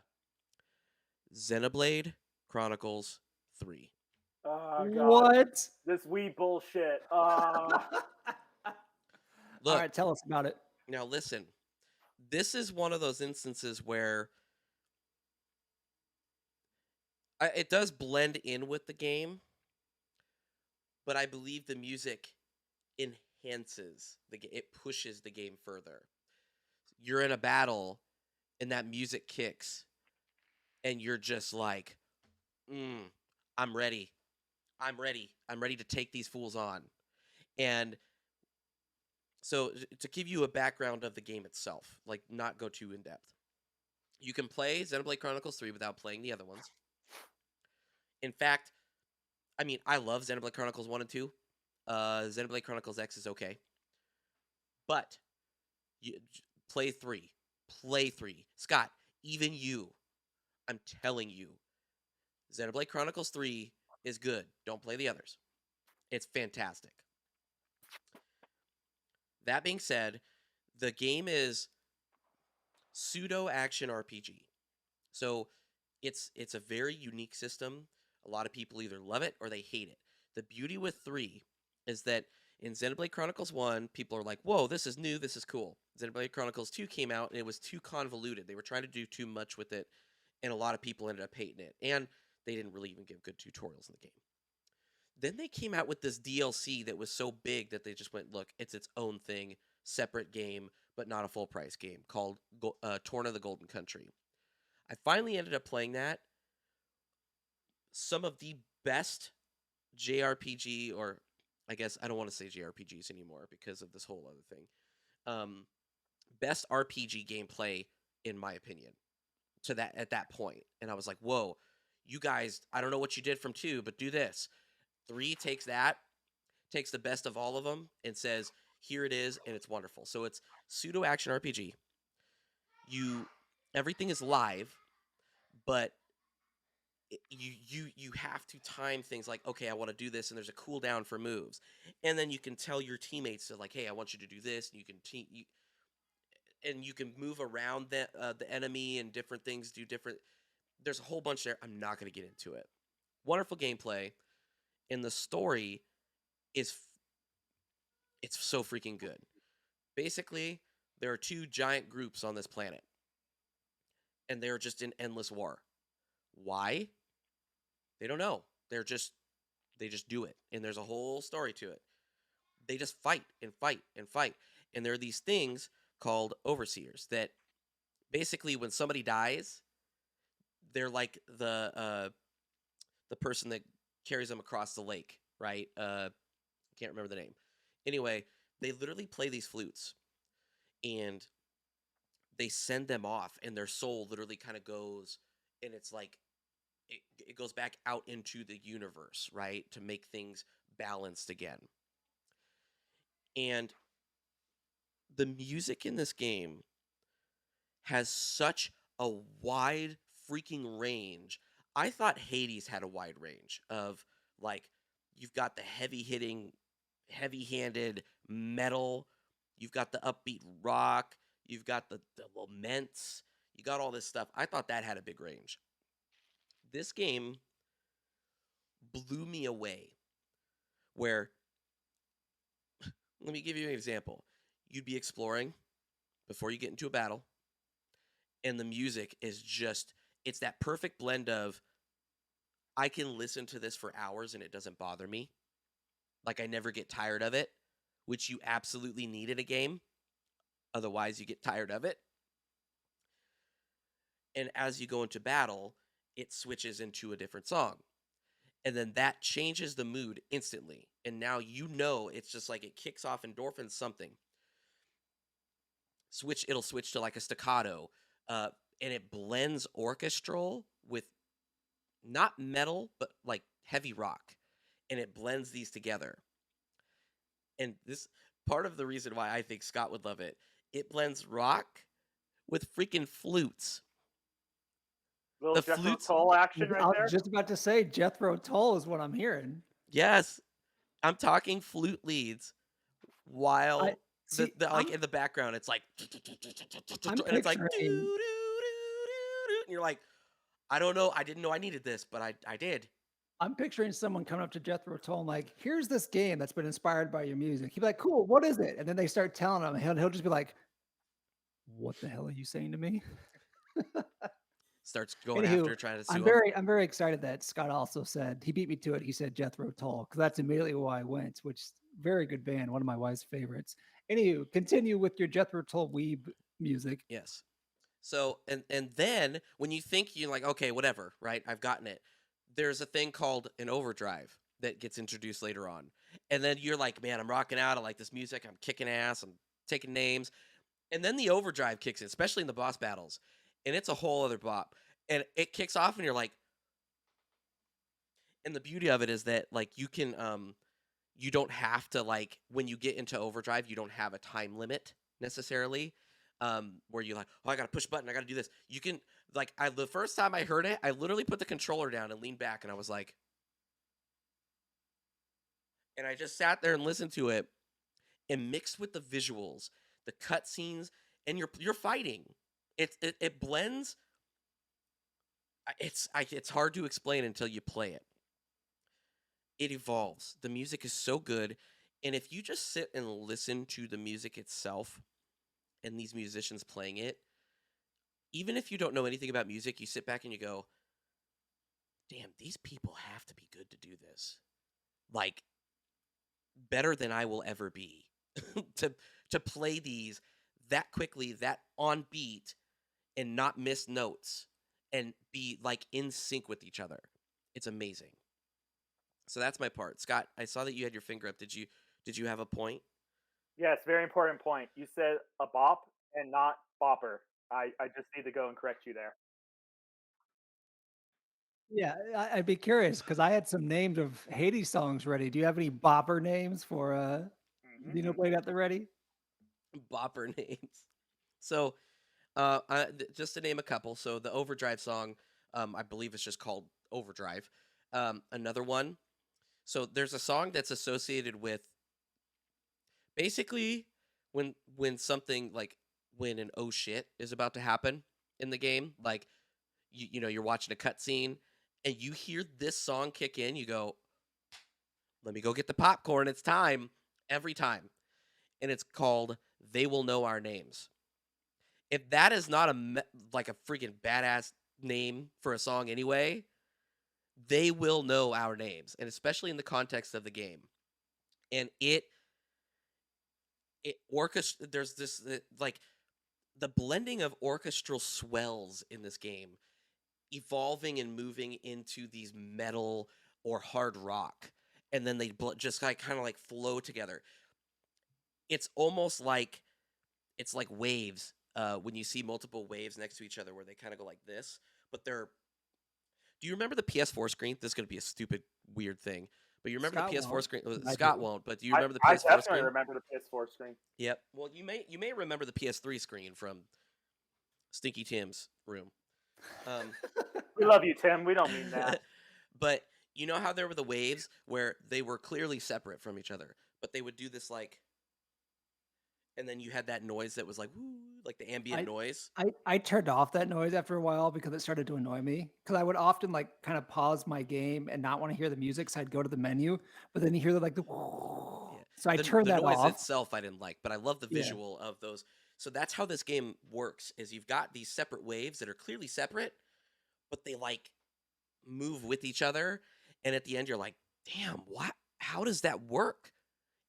Xenoblade Chronicles 3. Oh, God. What? This wee bullshit. All Look, right, tell us about it. now listen. This is one of those instances where it does blend in with the game, but I believe the music enhances the game. It pushes the game further. You're in a battle, and that music kicks, and you're just like, I'm ready. I'm ready. I'm ready to take these fools on. And so to give you a background of the game itself, like not go too in depth. You can play Xenoblade Chronicles 3 without playing the other ones. In fact, I mean, I love Xenoblade Chronicles 1 and 2. Xenoblade Chronicles X is okay. But play 3. Play 3. Scott, even you, I'm telling you, Xenoblade Chronicles 3 is good. Don't play the others. It's fantastic. That being said, the game is pseudo action RPG. So it's a very unique system. A lot of people either love it or they hate it. The beauty with 3 is that in Xenoblade Chronicles 1, people are like, whoa, this is new, this is cool. Xenoblade Chronicles 2 came out and it was too convoluted. They were trying to do too much with it, and a lot of people ended up hating it. And they didn't really even give good tutorials in the game. Then they came out with this DLC that was so big that they just went, look, it's its own thing, separate game, but not a full price game, called Torn of the Golden Country. I finally ended up playing that. Some of the best JRPG, or I guess I don't want to say JRPGs anymore because of this whole other thing. Best RPG gameplay, in my opinion, at that point. And I was like, whoa, you guys, I don't know what you did from 2, but do this. 3 takes the best of all of them and says, here it is, and it's wonderful. So it's pseudo action RPG. Everything is live, but you have to time things like, okay, I want to do this, and there's a cooldown for moves, and then you can tell your teammates to like, hey, I want you to do this, and you can and you can move around the enemy and different things do different. There's a whole bunch there. I'm not going to get into it. Wonderful gameplay, and the story is it's so freaking good. Basically, there are two giant groups on this planet, and they're just in endless war. Why? They don't know. They just do it, and there's a whole story to it. They just fight and fight and fight, and there are these things called overseers that basically, when somebody dies, they're like the person that carries them across the lake, right? Can't remember the name. Anyway, they literally play these flutes, and they send them off, and their soul literally kind of goes, and it's like it goes back out into the universe, right, to make things balanced again. And the music in this game has such a wide freaking range. I thought Hades had a wide range of, like, you've got the heavy hitting, heavy handed metal, you've got the upbeat rock, you've got the laments, you got all this stuff. I thought that had a big range. This game blew me away. Where, let me give you an example. You'd be exploring before you get into a battle, and the music is just, it's that perfect blend of, I can listen to this for hours and it doesn't bother me. Like, I never get tired of it, which you absolutely need in a game. Otherwise, you get tired of it. And as you go into battle, it switches into a different song. And then that changes the mood instantly. And now it's just like it kicks off endorphins, something. It'll switch to like a staccato. And it blends orchestral with not metal, but like heavy rock. And it blends these together. And this part of the reason why I think Scott would love it, it blends rock with freaking flutes. Little The Jethro flutes, Tull action I right was there. just about to say Jethro Tull is what I'm hearing. yes, I'm talking flute leads, I while see. like in the background it's like, I'm and it's like picturing. and you're like, I don't know, I didn't know I needed this, but I did. I'm picturing someone coming up to Jethro Tull and like, here's this game that's been inspired by your music. He'd be like, cool, what is it? And then they start telling him, he'll just be like, what the hell are you saying to me? Starts going Anywho, after, trying to I'm sue him. very excited that Scott also said he beat me to it. He said Jethro Tull because that's immediately why I went, which is very good band, one of my wife's favorites. Anywho, continue with your Jethro Tull weeb music. Yes. So, and then when you think you're like, okay, whatever, right? I've gotten it. There's a thing called an overdrive that gets introduced later on. And then you're like, man, I'm rocking out. I like this music. I'm kicking ass. I'm taking names. And then the overdrive kicks in, especially in the boss battles. And it's a whole other bop. And it kicks off and you're like, and the beauty of it is that like you don't have to, like, when you get into overdrive, you don't have a time limit necessarily. Where you're like, oh, I gotta push a button, I gotta do this. You can, like, the first time I heard it, I literally put the controller down and leaned back and I was like, and I just sat there and listened to it, and mixed with the visuals, the cutscenes, and you're fighting. It blends. It's hard to explain until you play it. It evolves. The music is so good, and if you just sit and listen to the music itself and these musicians playing it, even if you don't know anything about music, you sit back and you go, damn, these people have to be good to do this. Like, better than I will ever be. to play these that quickly, that on beat, and not miss notes, and be like in sync with each other. It's amazing. So that's my part. Scott, I saw that you had your finger up. Did you have a point? Yes, very important point. You said a bop and not bopper. I just need to go and correct you there. Yeah, I'd be curious because I had some names of Hades songs ready. Do you have any bopper names for Xenoblade at the ready? Bopper names. So, just to name a couple. So the Overdrive song, I believe it's just called Overdrive. Another one. So there's a song that's associated with basically when something like when an oh shit is about to happen in the game. Like you know, you're watching a cutscene and you hear this song kick in, you go, "Let me go get the popcorn. It's time." Every time. And it's called "They Will Know Our Names." If that is not like a freaking badass name for a song anyway, they will know our names, and especially in the context of the game. And there's this like the blending of orchestral swells in this game evolving and moving into these metal or hard rock, and then they just like kind of like flow together. It's almost like it's like waves when you see multiple waves next to each other where they kind of go like this, but they're do you remember the PS4 screen? This is going to be a stupid weird thing, but you remember Scott the PS4 won't. screen? I Scott do. won't, but do you remember the I PS4 definitely screen? remember the PS4 screen. Yep. Well, you may remember the PS3 screen from Stinky Tim's room. Um, We love you, Tim. We don't mean that. but you know how there were the waves where they were clearly separate from each other, but they would do this like, and then you had that noise that was like, woo, like the ambient noise. I turned off that noise after a while because it started to annoy me. Because I would often like kind of pause my game and not want to hear the music, so I'd go to the menu, but then you hear the like the Yeah. so I The turned the that noise off. itself I didn't like, but I love the Yeah. visual of those. So that's how this game works is you've got these separate waves that are clearly separate, but they like move with each other. And at the end you're like, damn, what how does that work?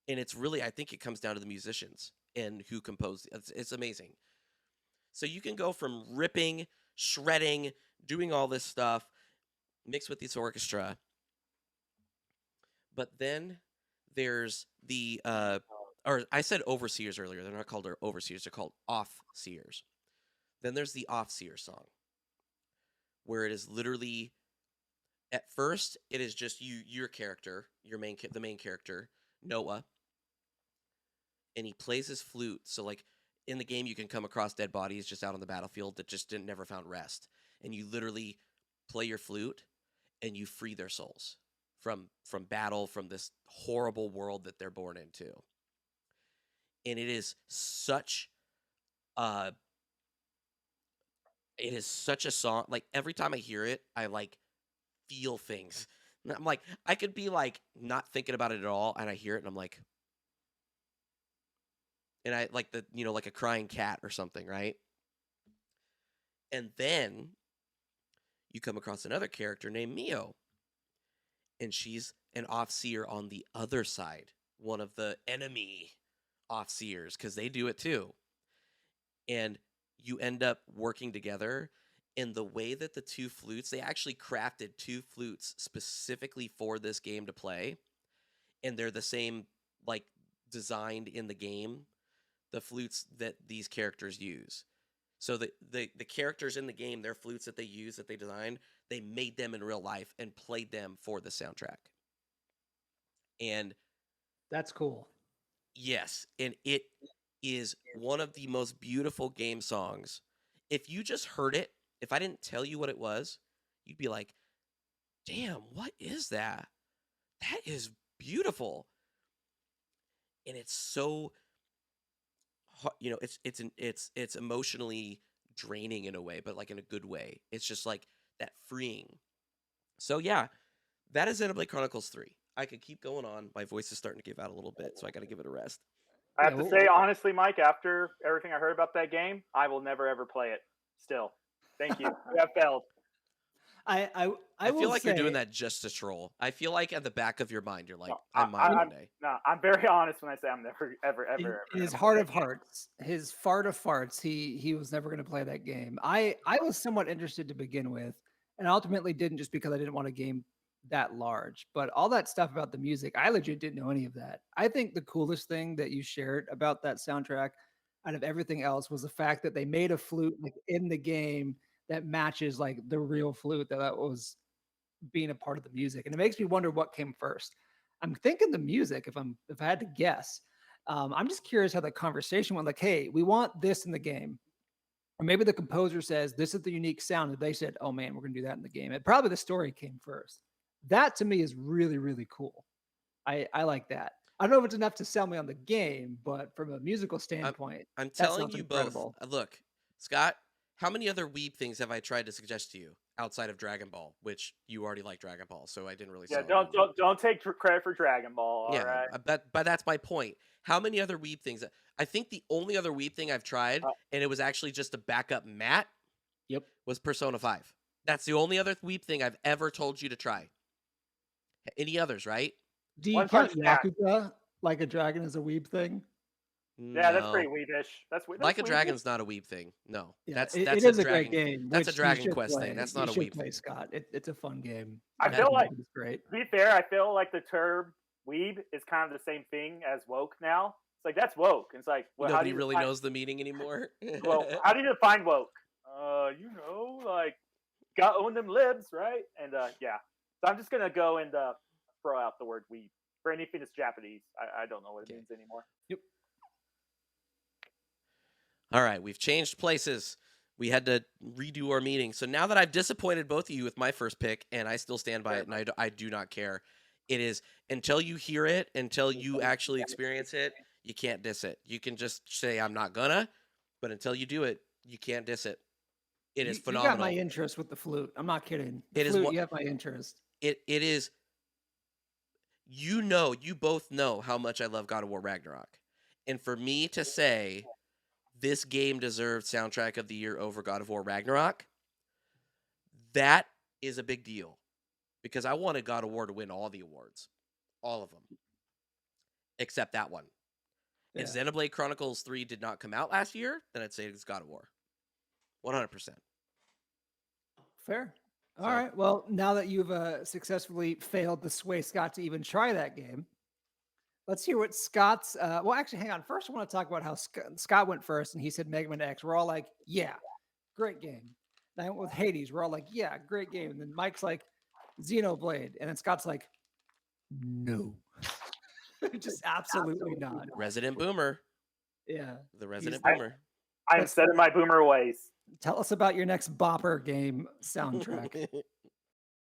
And it's really I think it comes down to the musicians and who composed it's amazing. So you can go from ripping, shredding, doing all this stuff, mixed with this orchestra. But then there's the or I said overseers earlier. They're not called overseers, they're called off-seers. Then there's the off-seer song, where it is literally at first it is just your character, the main character, Noah, and he plays his flute. So like in the game you can come across dead bodies just out on the battlefield that just didn't never found rest. And you literally play your flute and you free their souls from battle, from this horrible world that they're born into. And uh it is such a song. Like every time I hear it, I like feel things. And I'm like, I could be like not thinking about it at all, and I hear it, and I'm like, and I like like a crying cat or something, right? And then you come across another character named Mio, and she's an off-seer on the other side, one of the enemy off-seers, because they do it too. And you end up working together. In the way that the two flutes, they actually crafted two flutes specifically for this game to play, and they're the same, like, designed in the game, the flutes that these characters use. So the characters in the game, their flutes that they use, that they designed, they made them in real life and played them for the soundtrack. And That's cool. yes, and it is one of the most beautiful game songs. If you just heard it, if I didn't tell you what it was, you'd be like, "Damn, what is that? That is beautiful." And it's so it's emotionally draining in a way, but like in a good way. It's just like that freeing. So yeah, that is Xenoblade Chronicles 3. I could keep going on. My voice is starting to give out a little bit, so I got to give it a rest. I Yeah, have to well, say, honestly, Mike, after everything I heard about that game, I will never ever play it. Still, thank you. You have failed. I feel will like say, you're doing that just to troll. I feel like at the back of your mind, you're like, No, I might one day. No, I'm very honest when I say I'm never, ever, in, ever, in ever. his gonna heart play of that game. hearts, his fart of farts, he was never going to play that game. I was somewhat interested to begin with, and ultimately didn't, just because I didn't want a game that large. But all that stuff about the music, I legit didn't know any of that. I think the coolest thing that you shared about that soundtrack, out of everything else, was the fact that they made a flute like in the game that matches like the real flute that was being a part of the music. And it makes me wonder what came first. I'm thinking the music, if I had to guess. I'm just curious how the conversation went. Like, hey, we want this in the game, or maybe the composer says this is the unique sound, and they said, "Oh man, we're gonna do that in the game." And probably the story came first. That to me is really really cool. I like that. I don't know if it's enough to sell me on the game, but from a musical standpoint, I'm that telling sounds you both. incredible. Look, Scott, how many other weeb things have I tried to suggest to you outside of Dragon Ball, which you already like Dragon Ball, so I didn't really Yeah, sell it on you. don't take credit for Dragon Ball. All Yeah, right. but that's my point. How many other weeb things? I think the only other weeb thing I've tried, Uh, and it was actually just a backup mat, Yep. was Persona 5. That's the only other weeb thing I've ever told you to try. Any others, right? Do you One count Punch Man. Yakuza like a dragon as a weeb thing? Yeah, that's No. pretty weebish. That's Like a weebish. Dragon's not a weeb thing. No. Yeah, That's it a is a dragon. great game. That's a which you Dragon should Quest play. thing. That's You not a should weeb play, thing. Scott. It's a fun game. I That feel like, is great. to be fair, I feel like the term weeb is kind of the same thing as woke now. It's like, that's woke. It's like, well, how do Nobody you really define, knows the meaning anymore. well, how do you define woke? Like, got own them libs, right? And yeah. So I'm just gonna go and throw out the word weeb for anything that's Japanese. I don't know what it means anymore. Yep. All right, we've changed places. We had to redo our meeting. So now that I've disappointed both of you with my first pick, and I still stand by it, and I do not care, it is until you hear it, until you actually experience it, you can't diss it. You can just say, I'm not gonna, but until you do it, you can't diss it. It is You phenomenal. got my interest with the flute. I'm not kidding. The It is flute, what- you have my interest. It is, you both know how much I love God of War Ragnarok. And for me to say this game deserved soundtrack of the year over God of War Ragnarok, that is a big deal. Because I wanted God of War to win all the awards. All of them. Except that one. If Yeah. Xenoblade Chronicles 3 did not come out last year, then I'd say it's God of War. 100%. Fair. All So- right. Well, now that you've successfully failed to sway Scott to even try that game, let's hear what Scott's. Well, actually, hang on. First, I want to talk about how Scott went first, and he said Mega Man X. We're all like, yeah, great game. Then I went with Hades. We're all like, yeah, great game. And then Mike's like, Xenoblade. And then Scott's like, no. Just absolutely not. Resident Boomer. Yeah. The Resident I- Boomer. I'm That's- set in my boomer ways. Tell us about your next Bopper game soundtrack.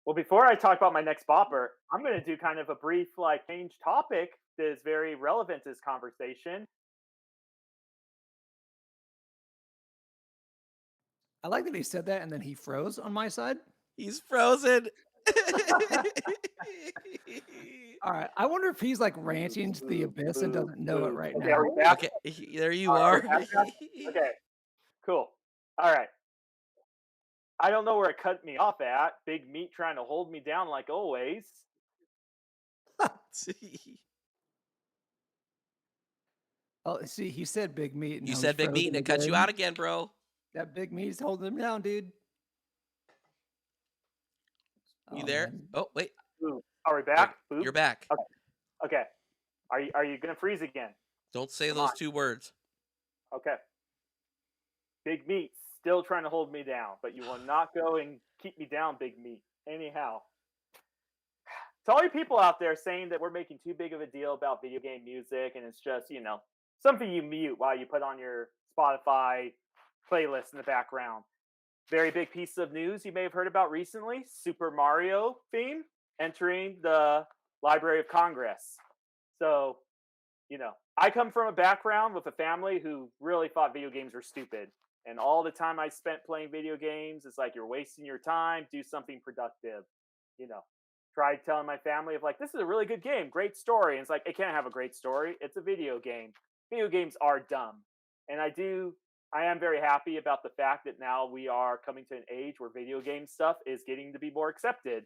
Well, before I talk about my next bopper, I'm going to do kind of a brief, like, change topic that is very relevant to this conversation. I like that he said that and then he froze on my side. He's frozen. All right. I wonder if he's like ranting to the abyss and doesn't know it right Okay, now. are we back? Okay, there you All are. right, Okay, cool. All right. I don't know where it cut me off at. Big Meat trying to hold me down like always. Oh, see, he said big meat. And You now said he's big meat and frozen it cut you again. out again, bro. That big meat's holding him down, dude. You Oh, there? man. Oh, wait. Ooh, are we back? Boop. You're back. Okay. Are you gonna freeze again? Don't say Come those on. 2 words. Okay. Big Meat still trying to hold me down, but you will not go and keep me down, Big Meat. Anyhow, to all you people out there saying that we're making too big of a deal about video game music and it's just, something you mute while you put on your Spotify playlist in the background. Very big piece of news you may have heard about recently. Super Mario theme entering the Library of Congress. So, I come from a background with a family who really thought video games were stupid. And all the time I spent playing video games, it's like, you're wasting your time, do something productive. Tried telling my family of like, this is a really good game, great story. And it's like, it can't have a great story. It's a video game. Video games are dumb. And I am very happy about the fact that now we are coming to an age where video game stuff is getting to be more accepted.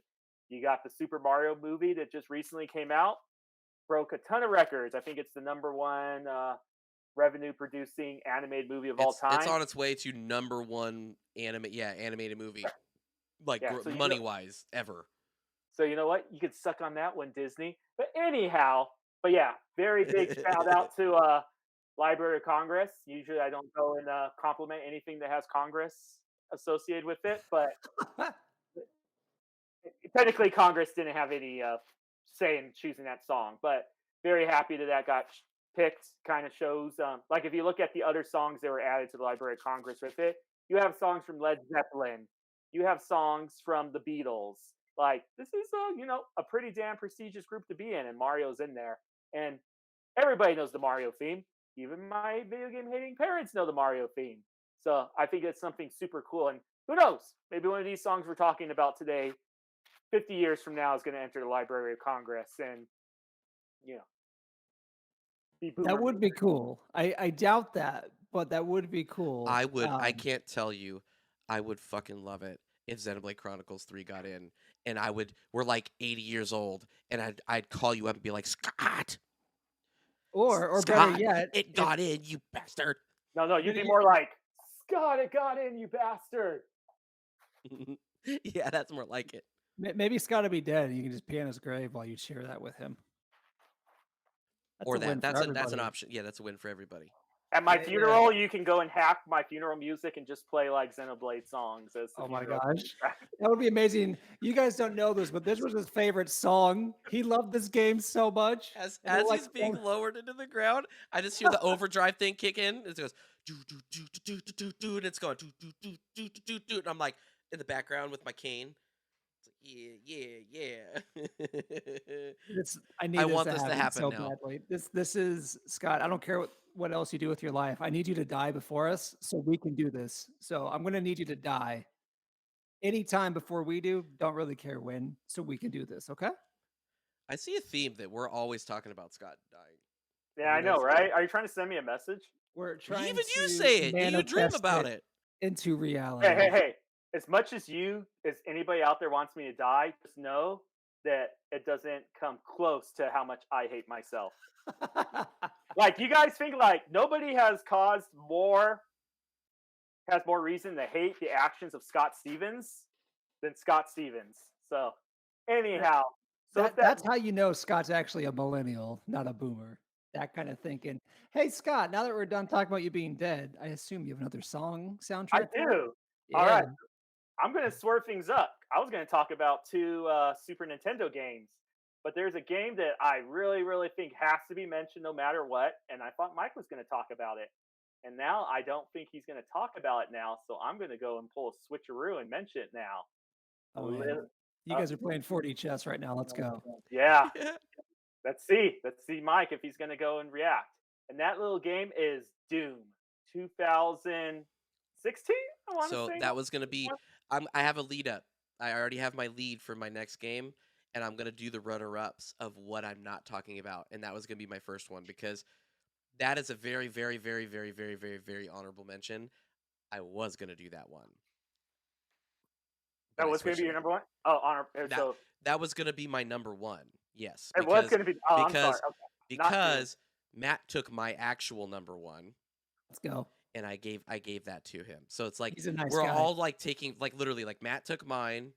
You got the Super Mario movie that just recently came out, broke a ton of records. I think it's the #1 revenue producing animated movie of all time. It's on its way to #1 animated movie. Like Yeah, so money wise ever. So you know what? You could suck on that one, Disney. But anyhow, yeah, very big shout out to Library of Congress. Usually I don't go and compliment anything that has Congress associated with it, but technically Congress didn't have any say in choosing that song. But very happy that got picked. Kind of shows, like if you look at the other songs that were added to the Library of Congress with it, you have songs from Led Zeppelin. You have songs from the Beatles. Like, this is a pretty damn prestigious group to be in, and Mario's in there. And Everybody knows the Mario theme. Even my video game hating parents know the Mario theme. So I think it's something super cool. And who knows? Maybe one of these songs we're talking about today, 50 years from now, is going to enter the Library of Congress and, you know, be That boomer. would be cool. I doubt that, but that would be cool. I can't tell you, I would fucking love it if Xenoblade Chronicles 3 got in, and we're like 80 years old, and I'd call you up and be like, Scott, or better Scott, yet, it got in, you bastard. No, you'd be more like, Scott, it got in, you bastard. Yeah, that's more like it. maybe Scott will be dead, and you can just pee on his grave while you share that with him. That's Or a win for that's an everybody. option. Yeah, that's a win for everybody. At my Yeah. funeral, you can go and hack my funeral music and just play like Xenoblade songs as the Oh my funeral gosh. track. That would be amazing. You guys don't know this, but this was his favorite song. He loved this game so much. As And they're he's like, being lowered into the ground, I just hear the overdrive thing kick in. It goes do do do do do do do, and it's going do do do do do do, and I'm like in the background with my cane. It's like, yeah. I need I this want to this to happen happen so now. badly. This is Scott. I don't care what else you do with your life. I need you to die before us so we can do this. So I'm gonna need you to die anytime before we do. Don't really care when, so we can do this. Okay? I see a theme that we're always talking about Scott dying. Yeah, I know, right? Are you trying to send me a message? We're trying Even to you say it. You dream manifest about it. into reality. Hey. As much as anybody out there wants me to die, just know that it doesn't come close to how much I hate myself. Like, you guys think like nobody has more reason to hate the actions of Scott Stevens than Scott Stevens. So, anyhow, that's how you know Scott's actually a millennial, not a boomer. That kind of thinking. Hey, Scott, now that we're done talking about you being dead, I assume you have another song soundtrack. I do. Yeah. All right. I'm going to swerve things up. I was going to talk about two Super Nintendo games, but there's a game that I really, really think has to be mentioned no matter what, and I thought Mike was going to talk about it. And now I don't think he's going to talk about it now, so I'm going to go and pull a switcheroo and mention it now. Oh, man. You guys are playing 4D chess right now. Let's go. Yeah. Let's see, Mike, if he's going to go and react. And that little game is Doom 2016. I want to So say that was gonna be. I have a lead up. I already have my lead for my next game, and I'm gonna do the runner-ups of what I'm not talking about, and that was gonna be my first one because that is a very, very, very, very, very, very, very honorable mention. I was gonna do that one. That was going to be your number one. Oh, honor. So that was gonna be my number one. Yes, it was going to be. Oh, I'm sorry. Okay. Because Matt took my actual number one. Let's go. And I gave that to him. So it's like He's a nice we're guy. all like taking like literally like Matt took mine,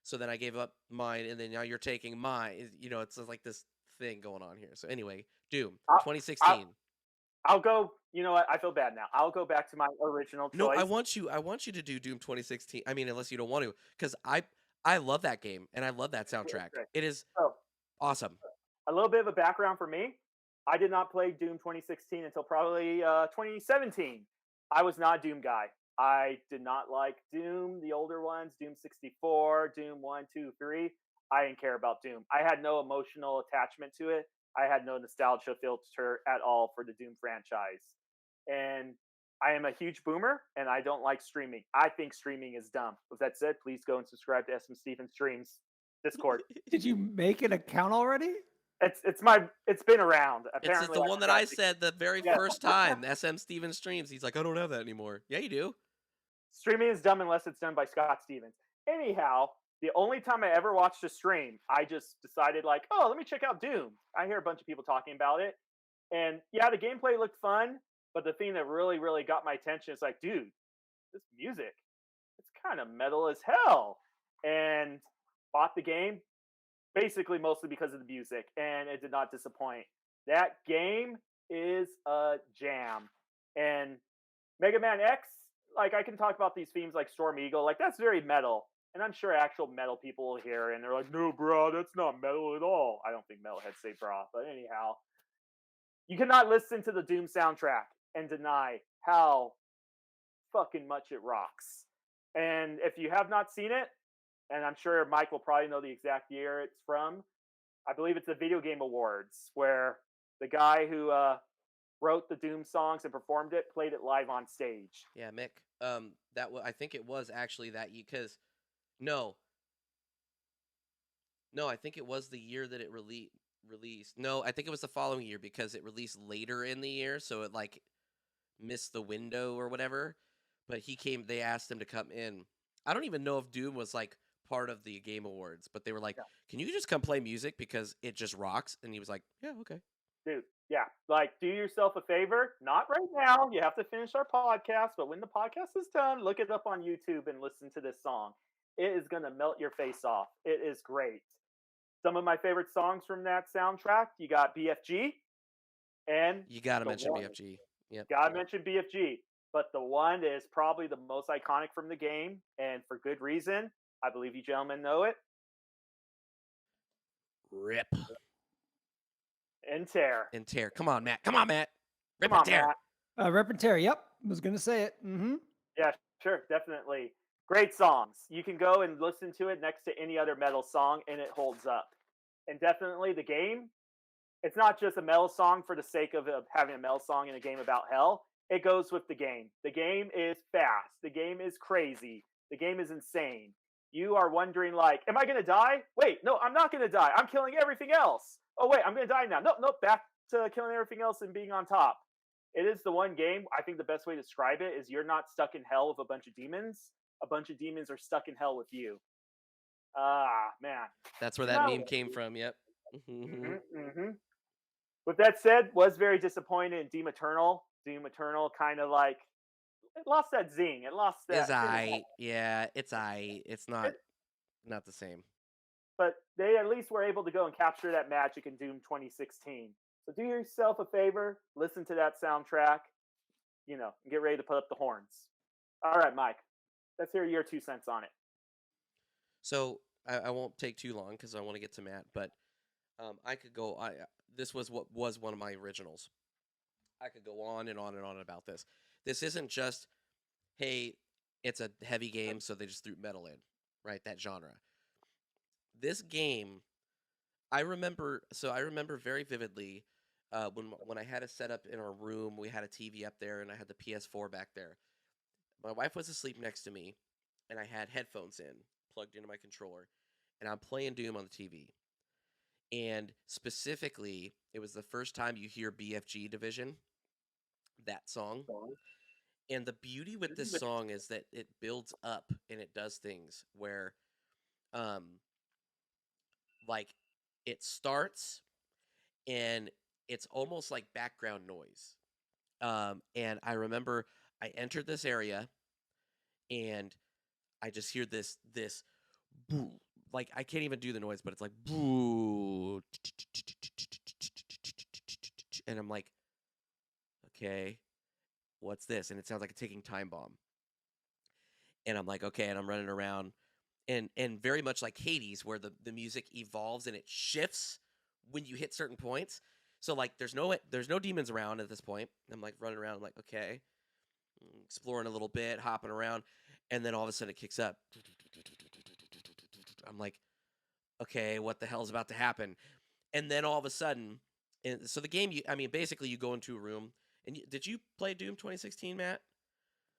so then I gave up mine, and then now you're taking mine. You know, it's like this thing going on here. So anyway, Doom 2016. I'll go. You know what? I feel bad now. I'll go back to my original choice. No, I want you to do Doom 2016. I mean, unless you don't want to, because I love that game and I love that soundtrack. It is awesome. A little bit of a background for me. I did not play Doom 2016 until probably 2017. I was not a Doom guy. I did not like Doom, the older ones, Doom 64, Doom 1, 2, 3. I didn't care about Doom. I had no emotional attachment to it. I had no nostalgia filter at all for the Doom franchise. And I am a huge boomer, and I don't like streaming. I think streaming is dumb. With that said, please go and subscribe to SM Stevens Streams Discord. Did you make an account already? It's been around. Apparently, it's the one that I said the very first time. SM Stevens Streams. He's like, I don't have that anymore. Yeah, you do. Streaming is dumb unless it's done by Scott Stevens. Anyhow, the only time I ever watched a stream, I just decided like, oh, let me check out Doom. I hear a bunch of people talking about it, and yeah, the gameplay looked fun. But the thing that really, really got my attention is like, dude, this music, it's kind of metal as hell. And bought the game basically mostly because of the music, and it did not disappoint. That game is a jam. And Mega Man X, like, I can talk about these themes like Storm Eagle, like that's very metal. And I'm sure actual metal people will hear and they're like, no, bro, that's not metal at all. I don't think metalheads say bra, but anyhow. You cannot listen to the Doom soundtrack and deny how fucking much it rocks. And if you have not seen it, and I'm sure Mike will probably know the exact year it's from, I believe it's the Video Game Awards, where The guy who wrote the Doom songs and performed it played it live on stage. Yeah, Mick. I think it was actually that year because no, no, I think it was the year that it released. No, I think it was the following year because it released later in the year, so it like missed the window or whatever. But he came. They asked him to come in. I don't even know if Doom was like part of the Game Awards, but they were like, Yeah. "Can you just come play music because it just rocks?" And he was like, "Yeah, okay." Dude, yeah. Like, do yourself a favor. Not right now. You have to finish our podcast, but when the podcast is done, look it up on YouTube and listen to this song. It is going to melt your face off. It is great. Some of my favorite songs from that soundtrack, you got BFG and You got to the mention one, BFG. Yep. gotta mention BFG, but the one is probably the most iconic from the game, and for good reason. I believe you gentlemen know it. Rip And Tear. and tear. Come on, Matt. Come on, Matt. Rip Come and on, tear. Matt. Rep and tear. Yep, was gonna say it. Mm-hmm. Yeah, sure, definitely. Great songs. You can go and listen to it next to any other metal song, and it holds up. And definitely the game, it's not just a metal song for the sake of having a metal song in a game about hell. It goes with the game. The game is fast. The game is crazy. The game is insane. You are wondering, like, am I going to die? Wait, no, I'm not going to die. I'm killing everything else. Oh, wait, I'm going to die now. Nope, back to killing everything else and being on top. It is the one game, I think the best way to describe it is you're not stuck in hell with a bunch of demons. A bunch of demons are stuck in hell with you. Ah, man. That's where that meme came from. Yep. With that said, was very disappointed in Doom Eternal. Doom Eternal kind of like it lost that zing. It lost that. It's I. Yeah, it's I. It's not the same. But they at least were able to go and capture that magic in Doom 2016. So do yourself a favor, listen to that soundtrack, and get ready to put up the horns. All right, Mike, let's hear your 2 cents on it. So I won't take too long because I want to get to Matt, but I could go. This was what was one of my originals. I could go on and on and on about this. This isn't just, hey, it's a heavy game, so they just threw metal in, right? That genre. This game, I remember very vividly when I had it set up in our room. We had a TV up there, and I had the PS4 back there. My wife was asleep next to me, and I had headphones plugged into my controller, and I'm playing Doom on the TV. And specifically, it was the first time you hear BFG Division, that song. And the beauty with this song is that it builds up and it does things where, like, it starts and it's almost like background noise. And I remember I entered this area and I just hear this boo. Like, I can't even do the noise, but it's like boo. And I'm like, okay, what's this? And it sounds like a ticking time bomb. And I'm like, okay, and I'm running around. And very much like Hades, where the music evolves and it shifts when you hit certain points. So like there's no demons around at this point. I'm like running around, I'm like, okay. Exploring a little bit, hopping around, and then all of a sudden it kicks up. I'm like, okay, what the hell's about to happen? And then all of a sudden, and so the game, basically you go into a room. And did you play Doom 2016, Matt?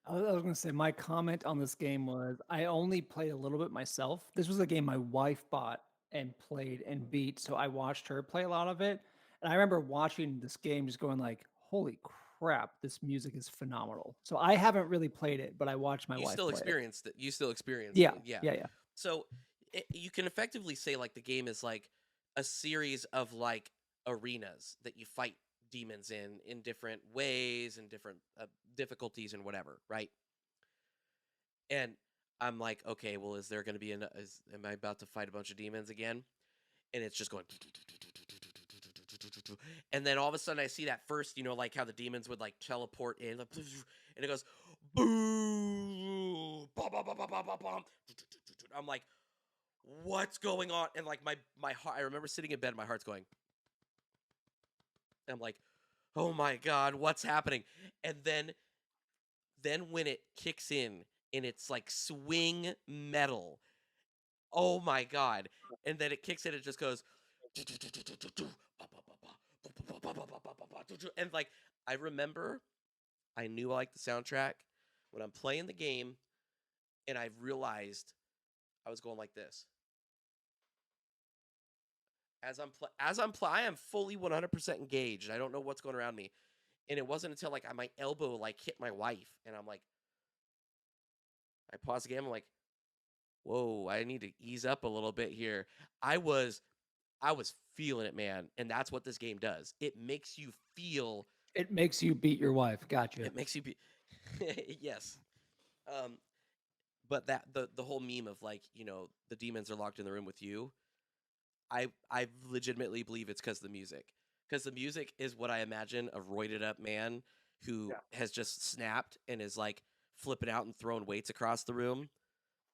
I was going to say my comment on this game was I only played a little bit myself. This was a game my wife bought and played and beat, so I watched her play a lot of it. And I remember watching this game just going like, "Holy crap, this music is phenomenal." So I haven't really played it, but I watched my wife play it. You still experienced Yeah, it. Yeah. yeah. So you can effectively say like the game is like a series of like arenas that you fight demons in different ways and different difficulties and whatever, right? And I'm like, okay, well, is there going to be am I about to fight a bunch of demons again? And it's just going, and then all of a sudden I see that first, like how the demons would like teleport in, like, and it goes, boo, I'm like, what's going on? And like my heart, I remember sitting in bed, my heart's going. I'm like, oh my God, what's happening? And then when it kicks in and it's like swing metal, oh my God. And then it kicks in, it just goes, and like I remember I knew I liked the soundtrack when I'm playing the game, and I realized I was going like this I am fully 100% engaged. I don't know what's going around me, and it wasn't until like my elbow like hit my wife, and I'm like, I paused the game. I'm like, whoa, I need to ease up a little bit here. I was I was feeling it, man, and that's what this game does. It makes you feel. It makes you beat your wife. Gotcha. It makes you be. Yes. Um, but that the whole meme of like the demons are locked in the room with you. I legitimately believe it's because the music. Because the music is what I imagine a roided up man who Yeah. has just snapped and is like flipping out and throwing weights across the room.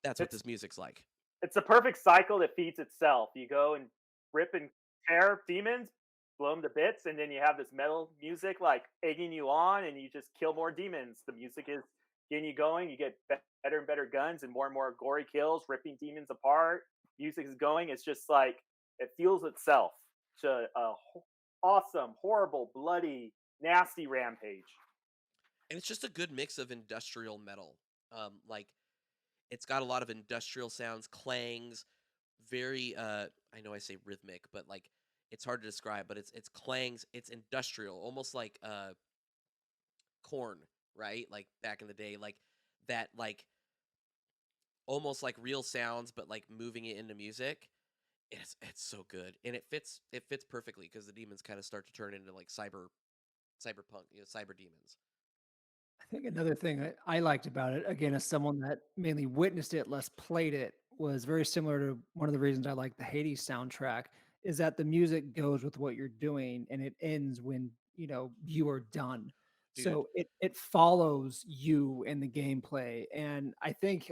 That's what It's this music's like. it's a perfect cycle that feeds itself. You go and rip and tear demons, blow them to bits, and then you have this metal music like egging you on, and you just kill more demons. The music is getting you going. You get better and better guns and more gory kills, ripping demons apart. Music is going. It's just like it fuels itself to awesome, horrible, bloody, nasty rampage. And it's just a good mix of industrial metal. Like it's got a lot of industrial sounds, clangs, very I know I say rhythmic, but like it's hard to describe, but it's clangs, it's industrial, almost like corn, right? Like back in the day, like that like almost like real sounds but like moving it into music. It's so good. And it fits perfectly because the demons kind of start to turn into like cyberpunk, cyber demons. I think another thing that I liked about it, again, as someone that mainly witnessed it, less played it, was very similar to one of the reasons I like the Hades soundtrack is that the music goes with what you're doing and it ends when, you are done. Dude, So it follows you in the gameplay. And I think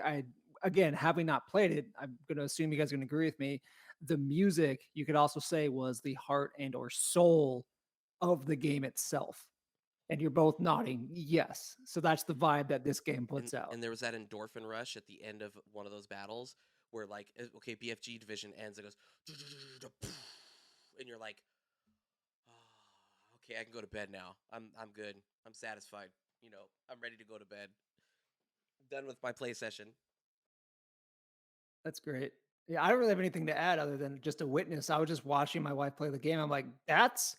again, having not played it, I'm gonna assume you guys are gonna agree with me. The music, you could also say, was the heart and or soul of the game itself. And you're both nodding yes. So that's the vibe that this game and puts out. and there was that endorphin rush at the end of one of those battles where like okay, BFG division ends, it goes and you're like, oh, okay, I can go to bed now. I'm good. I'm satisfied. I'm ready to go to bed. Done with my play session. That's great. Yeah, I don't really have anything to add other than just a witness. I was just watching my wife play the game. I'm like, that's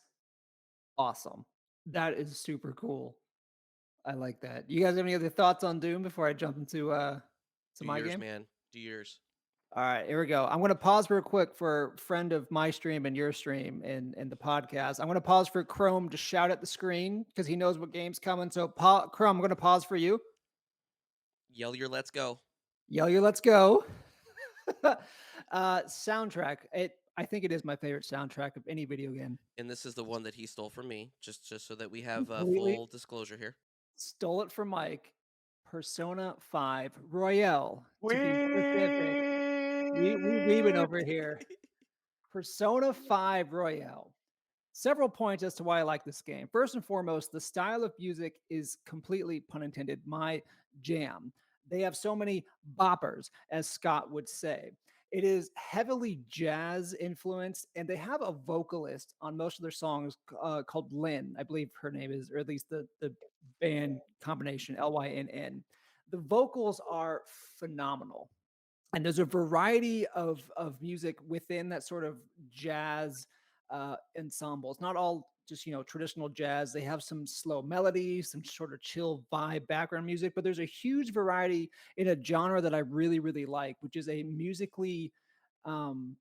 awesome. That is super cool. I like that. You guys have any other thoughts on Doom before I jump into Do my yours, game? man. Do yours. All right, here we go. I'm going to pause real quick for friend of my stream and your stream in the podcast. I'm going to pause for Chrome to shout at the screen because he knows what game's coming. So, Chrome, I'm going to pause for you. Yell your let's go. Yell your let's go. Soundtrack. I think it is my favorite soundtrack of any video game. And this is the one that he stole from me, just so that we have Completely full disclosure here. stole it from Mike. Persona 5 Royale, to be specific. We weaving We over here. Persona 5 Royale. Several points as to why I like this game. First and foremost, the style of music is completely, pun intended, my jam. They have so many boppers, as Scott would say. It is heavily jazz influenced, and they have a vocalist on most of their songs called Lynn, I believe her name is, or at least the band combination, Lynn. The vocals are phenomenal. And there's a variety of music within that sort of jazz ensemble. It's not all just traditional jazz. They have some slow melodies, some sort of chill vibe background music, but there's a huge variety in a genre that I really really like, which is a musically um,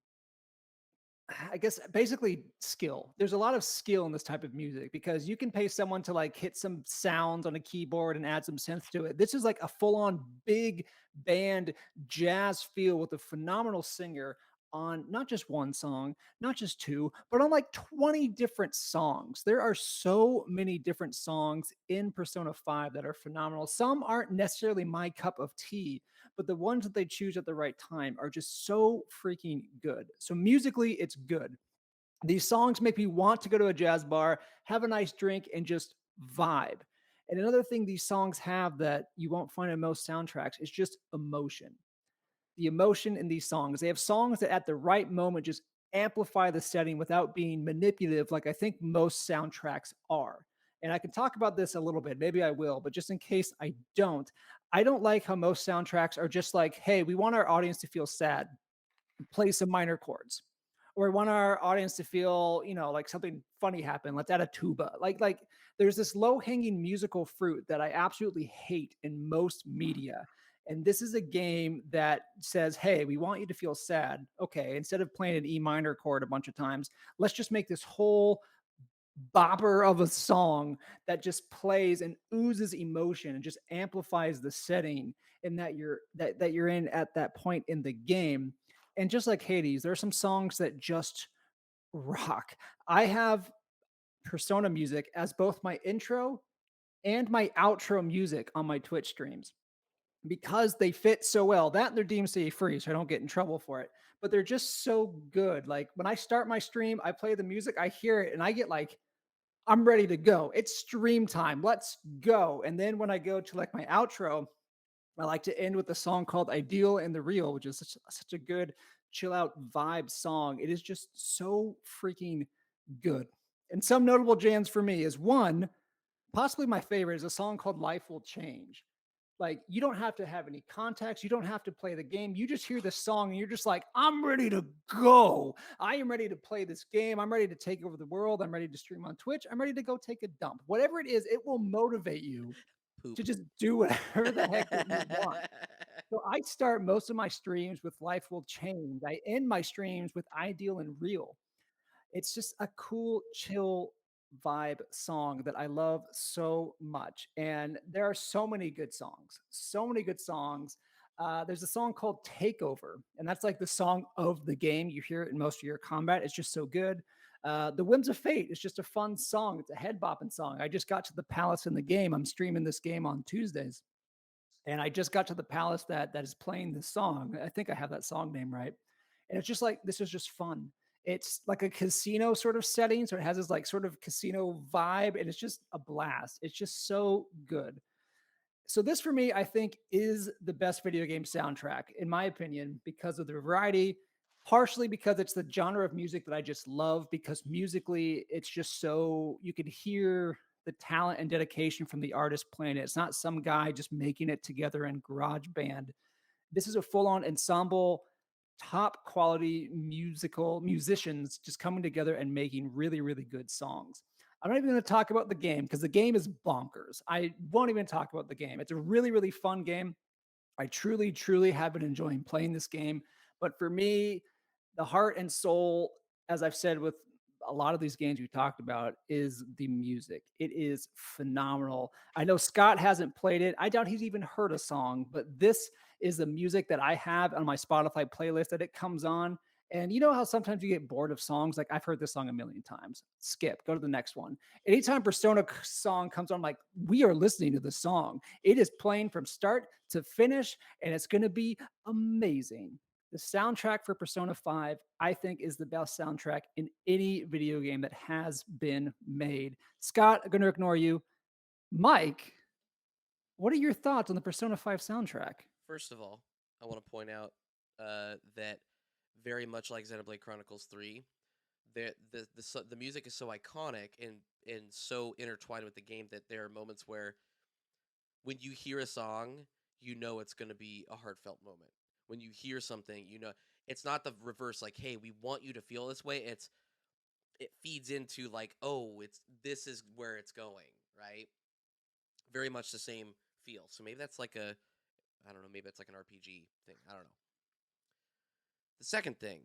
I guess basically skill. There's a lot of skill in this type of music because you can pay someone to like hit some sounds on a keyboard and add some synth to it. This is like a full-on big band jazz feel with a phenomenal singer on not just one song, not just two, but on like 20 different songs. There are so many different songs in Persona 5 that are phenomenal. Some aren't necessarily my cup of tea, but the ones that they choose at the right time are just so freaking good. So musically, it's good. These songs make me want to go to a jazz bar, have a nice drink, and just vibe. And another thing these songs have that you won't find in most soundtracks is just emotion. The emotion in these songs. They have songs that at the right moment just amplify the setting without being manipulative, like I think most soundtracks are. And I can talk about this a little bit. Maybe I will, but just in case I don't like how most soundtracks are just like, hey, we want our audience to feel sad, play some minor chords, or we want our audience to feel, like something funny happened, let's add a tuba. Like there's this low hanging musical fruit that I absolutely hate in most media. And this is a game that says, hey, we want you to feel sad. Okay, instead of playing an E minor chord a bunch of times, let's just make this whole bopper of a song that just plays and oozes emotion and just amplifies the setting in that you're in at that point in the game. And just like Hades, there are some songs that just rock. I have Persona music as both my intro and my outro music on my Twitch streams because they fit so well. That and they're DMCA free, so I don't get in trouble for it. But they're just so good. Like when I start my stream, I play the music, I hear it, and I get like, I'm ready to go. It's stream time. Let's go. And then when I go to like my outro, I like to end with a song called Ideal and the Real, which is such a good chill out vibe song. It is just so freaking good. And some notable jams for me is one, possibly my favorite, is a song called Life Will Change. Like, you don't have to have any context. You don't have to play the game. You just hear the song and you're just like, I'm ready to go. I am ready to play this game. I'm ready to take over the world. I'm ready to stream on Twitch. I'm ready to go take a dump. Whatever it is, it will motivate you Poop. to just do whatever the heck that you want. So I start most of my streams with Life Will Change. I end my streams with Ideal and Real. It's just a cool, chill vibe song that I love so much. And there are so many good songs, so many good songs. There's a song called Takeover, and that's like the song of the game. You hear it in most of your combat. It's just so good. The Whims of Fate is just a fun song. It's a head bopping song. I just got to the palace in the game. I'm streaming this game on Tuesdays, and I just got to the palace that is playing this song. I think I have that song name right. And it's just like, this is just fun. It's like a casino sort of setting. So it has this like sort of casino vibe, and it's just a blast. It's just so good. So this for me, I think, is the best video game soundtrack, in my opinion, because of the variety, partially because it's the genre of music that I just love, because musically it's just so you can hear the talent and dedication from the artist playing it. It's not some guy just making it together in garage band. This is a full-on ensemble, top quality musical musicians just coming together and making really, really good songs. I'm not even going to talk about the game because the game is bonkers. I won't even talk about the game. It's a really, really fun game. I truly, truly have been enjoying playing this game. But for me, the heart and soul, as I've said with a lot of these games we talked about, is the music. It is phenomenal. I know Scott hasn't played it. I doubt he's even heard a song, but this is the music that I have on my Spotify playlist that it comes on. And you know how sometimes you get bored of songs? Like, I've heard this song a million times. Skip, go to the next one. Anytime Persona song comes on, I'm like, we are listening to the song. It is playing from start to finish, and it's going to be amazing. The soundtrack for Persona 5, I think, is the best soundtrack in any video game that has been made. Scott, I'm going to ignore you. Mike, what are your thoughts on the Persona 5 soundtrack? First of all, I want to point out that very much like Xenoblade Chronicles 3, the music is so iconic and so intertwined with the game that there are moments where when you hear a song, you know it's going to be a heartfelt moment. When you hear something, you know it's not the reverse. Like, hey, we want you to feel this way. It feeds into like, oh, this is where it's going, right? Very much the same feel. So maybe that's like I don't know, maybe it's like an RPG thing. I don't know. The second thing,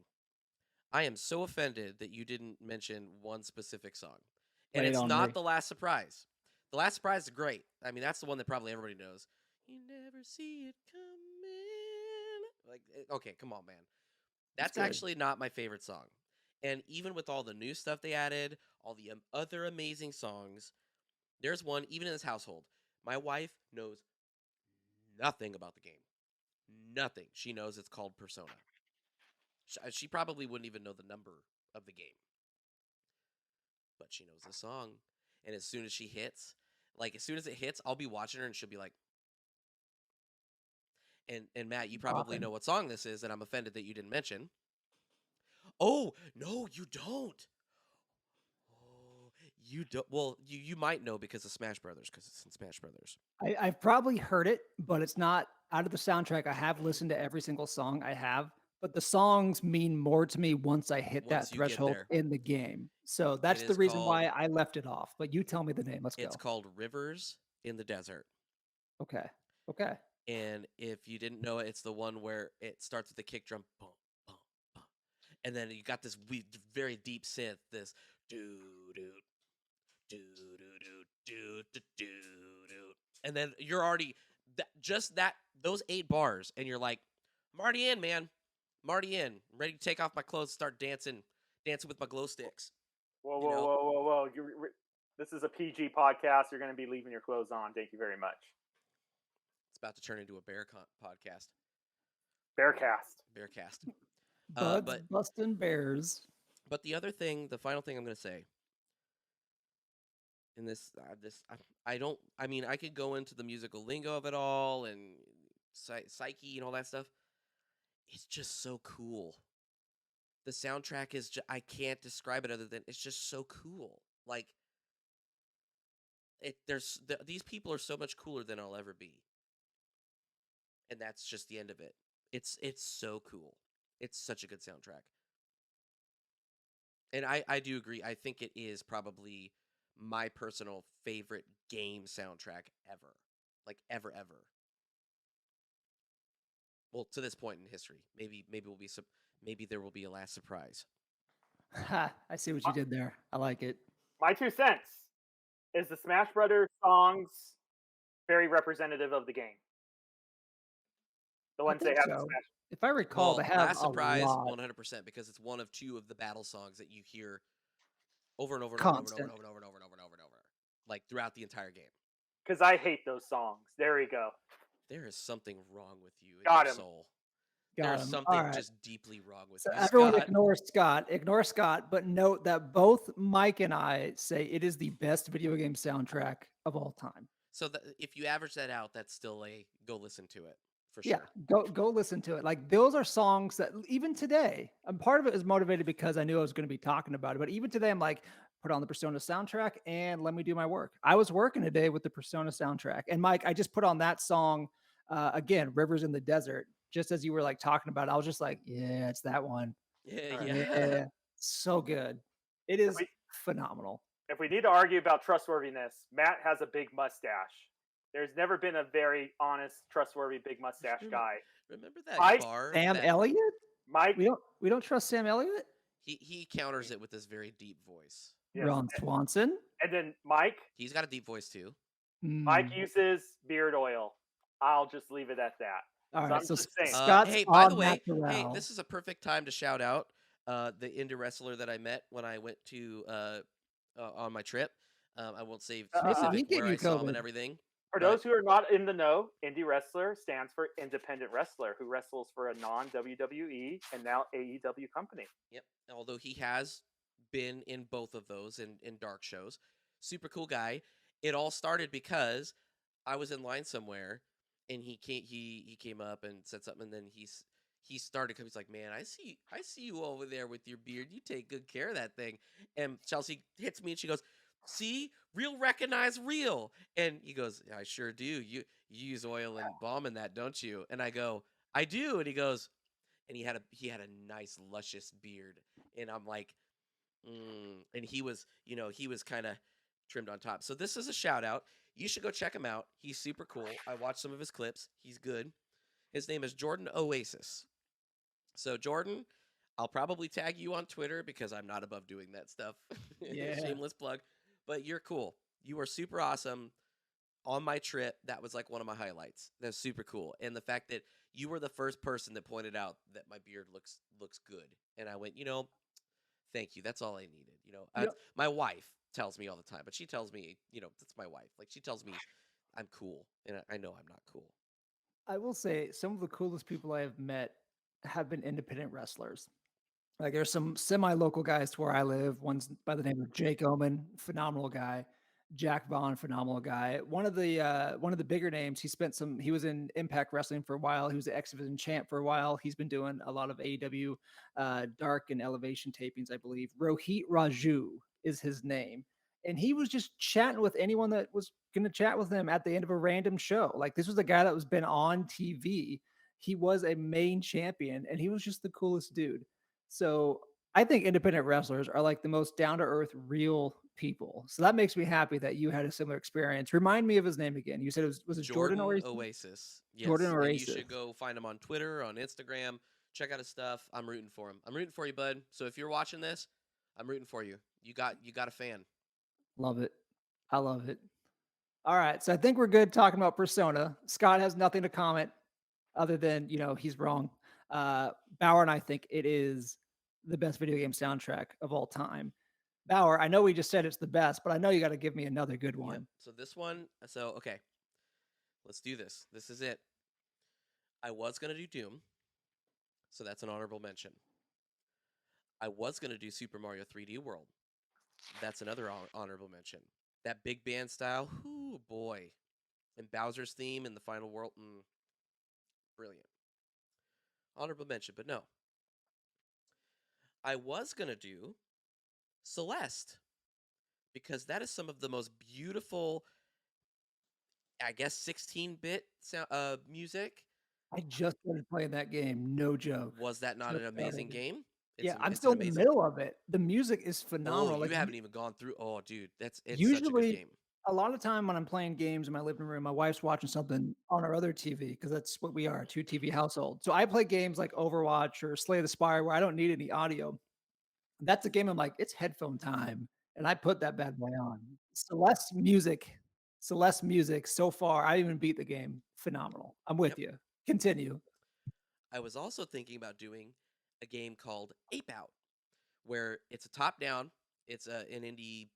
I am so offended that you didn't mention one specific song. And Lay it it's on me. not The Last Surprise. The Last Surprise is great. I mean, that's the one that probably everybody knows. You never see it coming. Like, okay, come on, man. It's That's good. actually not my favorite song. And even with all the new stuff they added, all the other amazing songs, there's one, even in this household. My wife knows nothing about the game. Nothing. She knows it's called Persona. She probably wouldn't even know the number of the game, but she knows the song. And as soon as she hits, like as soon as it hits, I'll be watching her and she'll be like, and Matt, you probably Bopping. know what song this is, and I'm offended that you didn't mention. Oh no, you don't. Oh, you don't. Well, you might know because of Smash Brothers, because it's in Smash Brothers. I've probably heard it, but it's not out of the soundtrack. I have listened to every single song I have, but the songs mean more to me once I hit that Once you get threshold there, in the game. So it that's the is reason why called. I left it off. But you tell me the name. Let's It's go. called Rivers in the Desert. Okay. Okay. And if you didn't know it, it's the one where it starts with the kick drum, boom, boom, boom, and then you got this very deep synth, this do do do do do do do do, and then you're already just that those 8 bars, and you're like, I'm already in, man. I'm already in. I'm ready to take off my clothes, start dancing with my glow sticks. Whoa, You whoa, know, whoa, whoa, whoa! This is a PG podcast. You're going to be leaving your clothes on. Thank you very much. it's about to turn into a podcast. Bearcast. Bearcast. Buds But busting bears. the other thing, the final thing I'm going to say in I don't. I mean, I could go into the musical lingo of it all and psyche and all that stuff. It's just so cool. The soundtrack is I can't describe it other than it's just so cool. Like these people are so much cooler than I'll ever be, and that's just the end of it. It's so cool. It's such a good soundtrack, and I do agree. I think it is probably my personal favorite game soundtrack ever, like ever. Well, to this point in history, maybe there will be a last surprise. Ha, I see what you did there. I like it. My 2 cents is the Smash Brothers songs very representative of the game. The I ones they think have in so. Smash. If I recall, Well, they have last a surprise, lot 100%, because it's one of 2 of the battle songs that you hear over and over and over and over and over constant. and over and over and over and over and over, like throughout the entire game. Because I hate those songs. There we go. There is something wrong with you in Got your him. soul. Got There's him. All something right. just deeply wrong with So you, everyone Scott. ignore Scott, but note that both Mike and I say it is the best video game soundtrack of all time. So if you average that out, that's still a go listen to it for Yeah, sure. go listen to it. Like those are songs that even today, and part of it is motivated because I knew I was going to be talking about it. But even today, I'm like, put on the Persona soundtrack and let me do my work. I was working today with the Persona soundtrack, and Mike, I just put on that song again, "Rivers in the Desert." Just as you were like talking about it, I was just like, yeah, it's that one. Yeah. Yeah, so good. It If is we, phenomenal. if we need to argue about trustworthiness, Matt has a big mustache. There's never been a very honest, trustworthy big mustache guy. Remember that I- bar? Sam Elliott? Mike, We don't trust Sam Elliott? He counters it with this very deep voice. yes. Ron Swanson? And then Mike He's got a deep voice too. Mike Mm. uses beard oil. I'll just leave it at that. All So right, I'm so just saying. Scott's Hey, by the on way, natural. this is a perfect time to shout out the indie wrestler that I met when I went to on my trip. I won't say Maybe specific he gave where you I saw him COVID. and everything. For but- those who are not in the know, indie wrestler stands for independent wrestler who wrestles for a non WWE and now AEW company. Yep. Although he has been in both of those in dark shows. Super cool guy. It all started because I was in line somewhere and he came up and said something, and then he started coming. He's like, "Man, I see you over there with your beard. You take good care of that thing." And Chelsea hits me and she goes, "See, real recognize real." And he goes, "I sure do. You use oil and balm in that, don't you?" And I go, "I do." And he goes, and he had a nice luscious beard, and I'm like, and he was kind of trimmed on top. So this is a shout out. You should go check him out. He's super cool. I watched some of his clips. He's good. His name is Jordan Oasis. So Jordan, I'll probably tag you on Twitter because I'm not above doing that stuff. Yeah. Shameless plug. But you're cool. You are super awesome. On my trip, that was like one of my highlights. That's super cool. And the fact that you were the first person that pointed out that my beard looks good. And I went, thank you. That's all I needed. My wife tells me all the time, but she tells me, that's my wife. Like, she tells me I'm cool, and I know I'm not cool. I will say some of the coolest people I have met have been independent wrestlers. Like there's some semi-local guys to where I live. One's by the name of Jake Oman, phenomenal guy. Jack Vaughn, phenomenal guy. One of the bigger names. He was in Impact Wrestling for a while. He was the X Division champ for a while. He's been doing a lot of AEW Dark and Elevation tapings, I believe. Rohit Raju is his name. And he was just chatting with anyone that was going to chat with him at the end of a random show. Like, this was a guy that was been on TV. He was a main champion, and he was just the coolest dude. So I think independent wrestlers are like the most down to earth, real people. So that makes me happy that you had a similar experience. Remind me of his name again. You said was it Jordan Jordan Oasis? Oasis. Jordan Yes. And you Oasis. should go find him on Twitter, on Instagram. Check out his stuff. I'm rooting for him. I'm rooting for you, bud. So if you're watching this, I'm rooting for you. You got a fan. Love it. I love it. All right. So I think we're good talking about Persona. Scott has nothing to comment other than, he's wrong. Bauer and I think it is the best video game soundtrack of all time. Bauer, I know we just said it's the best, but I know you got to give me another good one. Yep. So this one, okay. Let's do this. This is it. I was going to do Doom. So that's an honorable mention. I was going to do Super Mario 3D World. That's another honorable mention. That big band style, whoo boy. And Bowser's theme in the final world, brilliant. Honorable mention, but no. I was going to do Celeste, because that is some of the most beautiful, I guess, 16-bit music. I just started playing that game. No joke. Was that not an amazing game? I'm still in the middle of it. The music is phenomenal. Oh, you haven't even gone through. Oh, dude, it's usually, such a good game. A lot of time when I'm playing games in my living room, my wife's watching something on our other TV, because that's what we are, a 2 TV household. So I play games like Overwatch or Slay the Spire where I don't need any audio. That's a game I'm like, it's headphone time. And I put that bad boy on. Celeste music, so far, I even beat the game. Phenomenal. I'm with you. Continue. I was also thinking about doing a game called Ape Out, where it's a top-down. It's an indie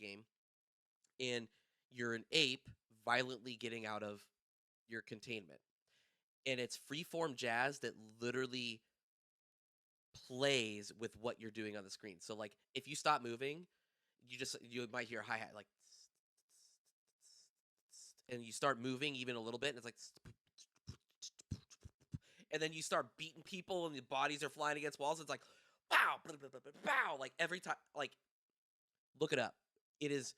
game, and you're an ape violently getting out of your containment, and it's freeform jazz that literally plays with what you're doing on the screen. So, like, if you stop moving, you might hear a hi-hat, like, and you start moving even a little bit, and it's like, and then you start beating people, and the bodies are flying against walls. It's like, pow, pow, like every time. Like, look it up. It's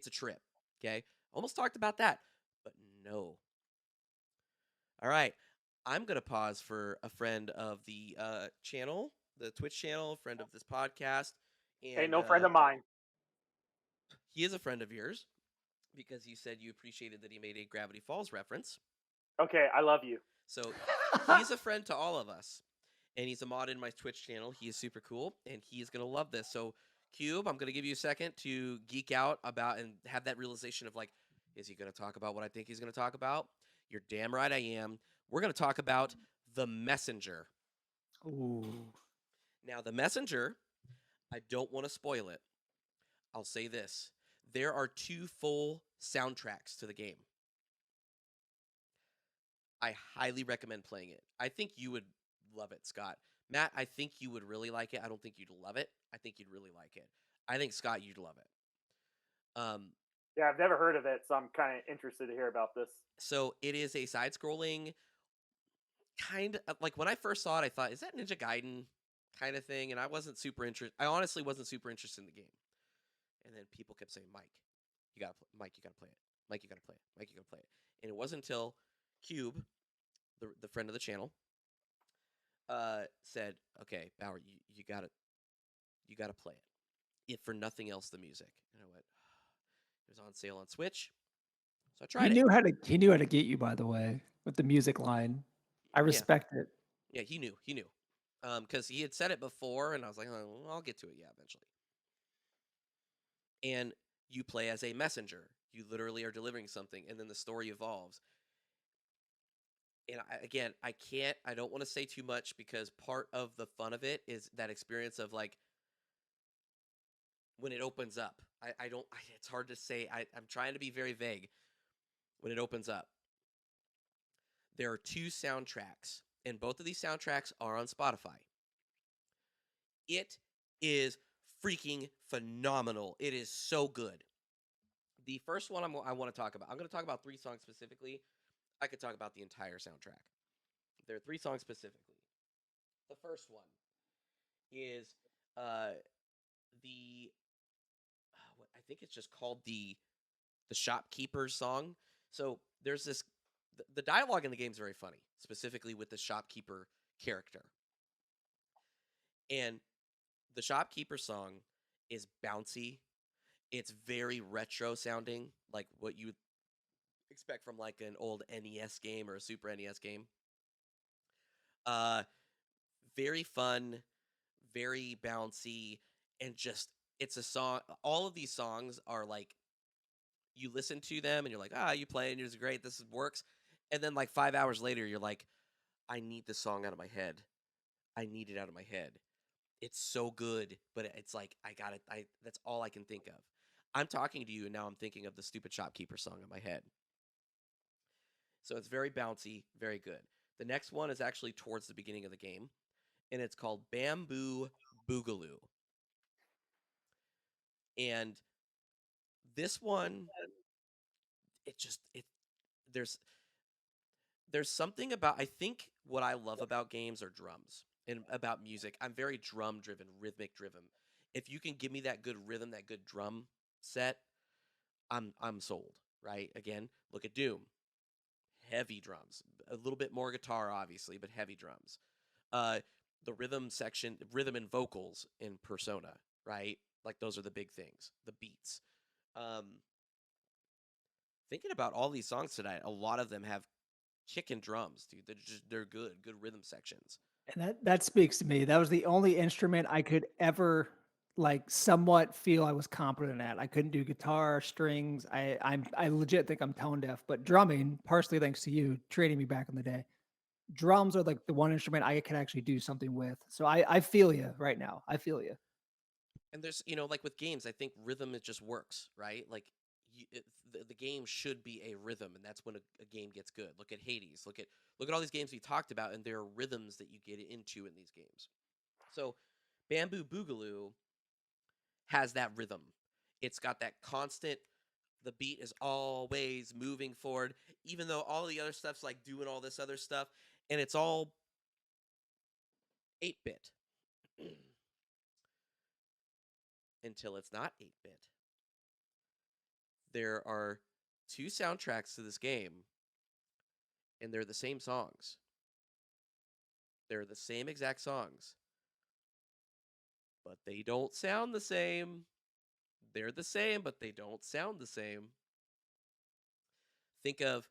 a trip. Okay, almost talked about that, but no. All right, I'm gonna pause for a friend of the channel, the Twitch channel, friend of this podcast. And, hey, no friend of mine. He is a friend of yours because you said you appreciated that he made a Gravity Falls reference. Okay, I love you. So he's a friend to all of us, and he's a mod in my Twitch channel. He is super cool, and he is going to love this. So, Cube, I'm going to give you a second to geek out about and have that realization of, like, is he going to talk about what I think he's going to talk about? You're damn right I am. We're going to talk about The Messenger. Ooh. Now, The Messenger, I don't want to spoil it. I'll say this. There are 2 full soundtracks to the game. I highly recommend playing it. I think you would love it, Scott. Matt, I think you would really like it. I don't think you'd love it. I think you'd really like it. I think, Scott, you'd love it. Yeah, I've never heard of it, so I'm kind of interested to hear about this. So it is a side-scrolling kind of, like, when I first saw it, I thought, is that Ninja Gaiden kind of thing? And I wasn't super interested. I honestly wasn't super interested in the game. And then people kept saying, Mike, you gotta play it. Mike, you gotta play it. Mike, you gotta play it. And it wasn't until Cube, the friend of the channel, said, "Okay, Bauer, you gotta play it. If for nothing else, the music." And I went, it was on sale on Switch, so I tried it. He knew how to get you, by the way, with the music line. I respect it. Yeah, he knew, because he had said it before, and I was like, oh, I'll get to it, eventually. And you play as a messenger. You literally are delivering something, and then the story evolves. And I don't want to say too much, because part of the fun of it is that experience of, like, when it opens up. It's hard to say. I'm trying to be very vague. When it opens up, there are 2 soundtracks, and both of these soundtracks are on Spotify. It is freaking phenomenal. It is so good. The first one I want to talk about. I'm going to talk about 3 songs specifically. I could talk about the entire soundtrack. There are 3 songs specifically. The first one is uh the what I think it's just called the shopkeeper's song. So there's this the dialogue in the game is very funny, specifically with the shopkeeper character. And the shopkeeper song is bouncy. It's very retro sounding, like what you would expect from like an old NES game or a Super NES game. Uh very fun, very bouncy, and just it's a song. All of these songs are like you listen to them and you're like, you play and it's great, works. And then like 5 hours later, you're like, I need this song out of my head. I need it out of my head. It's so good, but it's like I got it. That's all I can think of. I'm talking to you and now I'm thinking of the stupid shopkeeper song in my head. So it's very bouncy, very good. The next one is actually towards the beginning of the game, and it's called Bamboo Boogaloo. And this one, it just it there's there's something about I think what I love about games are drums and about music. I'm very drum driven, rhythmic driven. If you can give me that good rhythm, that good drum set, I'm sold, right? Again, look at Doom. Heavy drums. A little bit more guitar obviously, but heavy drums. Uh the rhythm section, rhythm and vocals in Persona, right? Like those are the big things, the beats. Um Thinking about all these songs tonight, a lot of them have kick and drums, dude. They're good rhythm sections. And that speaks to me. That was the only instrument I could ever like somewhat feel I was competent at. I couldn't do guitar, strings. I legit think I'm tone deaf, but drumming, partially thanks to you training me back in the day. Drums are like the one instrument I can actually do something with. So I feel you right now. I feel you. And there's, like with games, I think rhythm it just works, right? Like the game should be a rhythm, and that's when a game gets good. Look at Hades. Look at all these games we talked about, and there are rhythms that you get into in these games. So, Bamboo Boogaloo has that rhythm. It's got that constant. The beat is always moving forward, even though all the other stuff's like doing all this other stuff, and it's all 8-bit until it's not 8-bit. There are 2 soundtracks to this game, and they're the same songs. They're the same exact songs, but they don't sound the same. They're the same, but they don't sound the same. Think of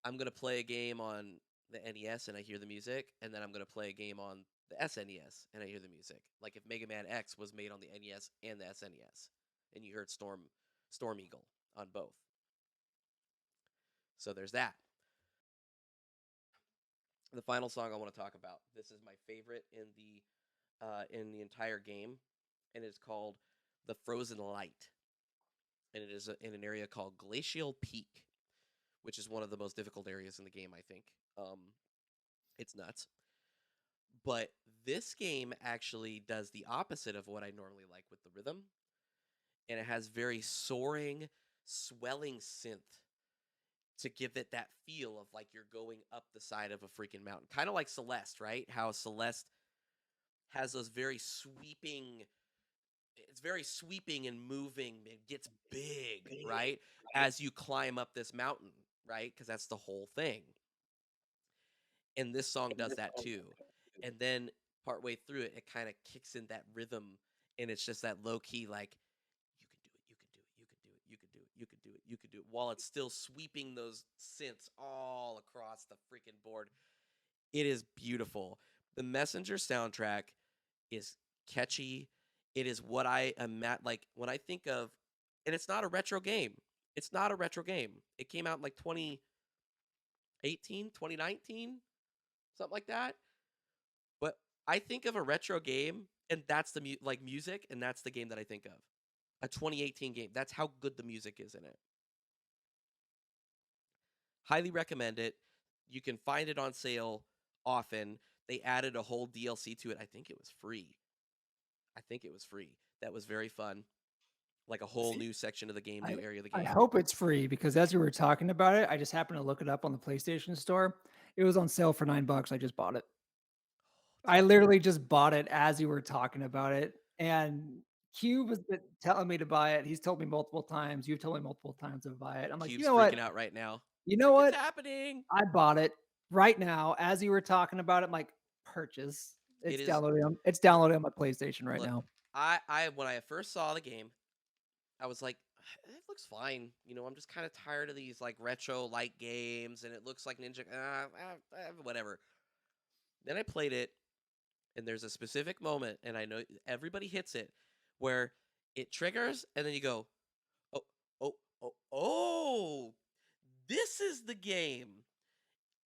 I'm going to play a game on the NES and I hear the music, and then I'm going to play a game on the SNES and I hear the music. Like if Mega Man X was made on the NES and the SNES, and you heard Storm Eagle on both. So there's that. The final song I want to talk about. This is my favorite in the entire game, and it's called "The Frozen Light," and it is in an area called Glacial Peak, which is one of the most difficult areas in the game. I think it's nuts, but this game actually does the opposite of what I normally like with the rhythm, and it has very soaring, swelling synth to give it that feel of like you're going up the side of a freaking mountain. Kind of like Celeste, right? How Celeste has those very sweeping it's very sweeping and moving. It gets big, right? As you climb up this mountain, right? Because that's the whole thing. And this song does that too. And then partway through it, it kind of kicks in that rhythm, and it's just that low key, like, you can do it, you can do it, you can do it, you can do it, you can do it, you can do it, while it's still sweeping those synths all across the freaking board. It is beautiful. The Messenger soundtrack is catchy. It is what I am at. Like when I think of, and it's not a retro game. It's not a retro game. It came out in like 2018, 2019, something like that. But I think of a retro game, and that's the like music, and that's the game that I think of. A 2018 game. That's how good the music is in it. Highly recommend it. You can find it on sale often. They added a whole DLC to it. I think it was free. That was very fun. like a whole See, new section of the game, I new area of the I game. hope it's free because as you were talking about it, I just happened to look it up on the PlayStation Store. It was on sale for $9. I just bought it. I literally just bought it as you were talking about it, and Cube has been telling me to buy it. He's told me multiple times. You've told me multiple times to buy it. I'm like, you Cube's know freaking what? out right now. You He's know like, it's what? happening. I bought it right now as you were talking about it. I'm like, purchase. It It's is. downloading. It's Look, downloading on my PlayStation right look. now. I when I first saw the game, I was like, it looks fine. I'm just kind of tired of these like retro light games, and it looks like Ninja. Whatever. Then I played it, and there's a specific moment, and I know everybody hits it, where it triggers, and then you go, oh, oh, oh, this is the game.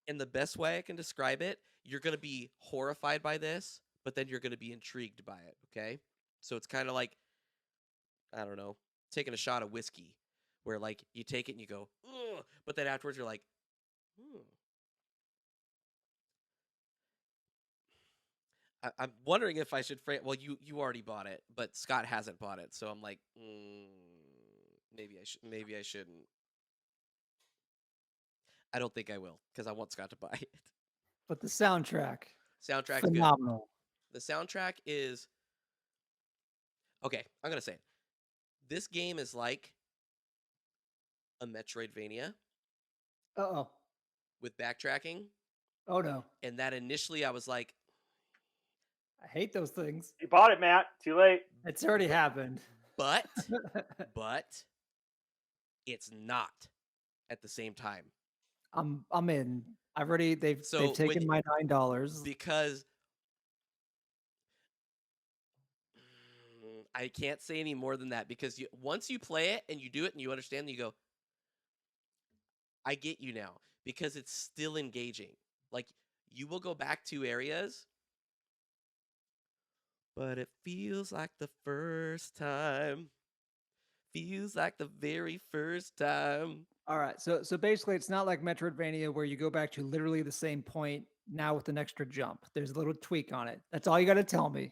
And the best way I can describe it, you're gonna be horrified by this, but then you're gonna be intrigued by it. Okay, so it's kind of like, I don't know, taking a shot of whiskey, where like you take it and you go, ugh, but then afterwards you're like, hmm. I'm wondering if I should frame. Well, you already bought it, but Scott hasn't bought it, so I'm like, maybe I should. Maybe I shouldn't. I don't think I will because I want Scott to buy it. But the soundtrack, Soundtrack's good. phenomenal. The soundtrack is okay. I'm gonna say it. This game is like a Metroidvania Uh-oh. with backtracking, Oh no. and that initially I was like, I hate those things. You bought it, Matt. Too late. It's already happened. but it's not at the same time. I'm in. I've already they've So taken my $9. because I can't say any more than that because once you play it and you do it and you understand, and you go, I get you now because it's still engaging. Like you will go back to areas, but it feels like the first time. Feels like the very first time. All right. So basically it's not like Metroidvania where you go back to literally the same point now with an extra jump. There's a little tweak on it. That's all you got to tell me.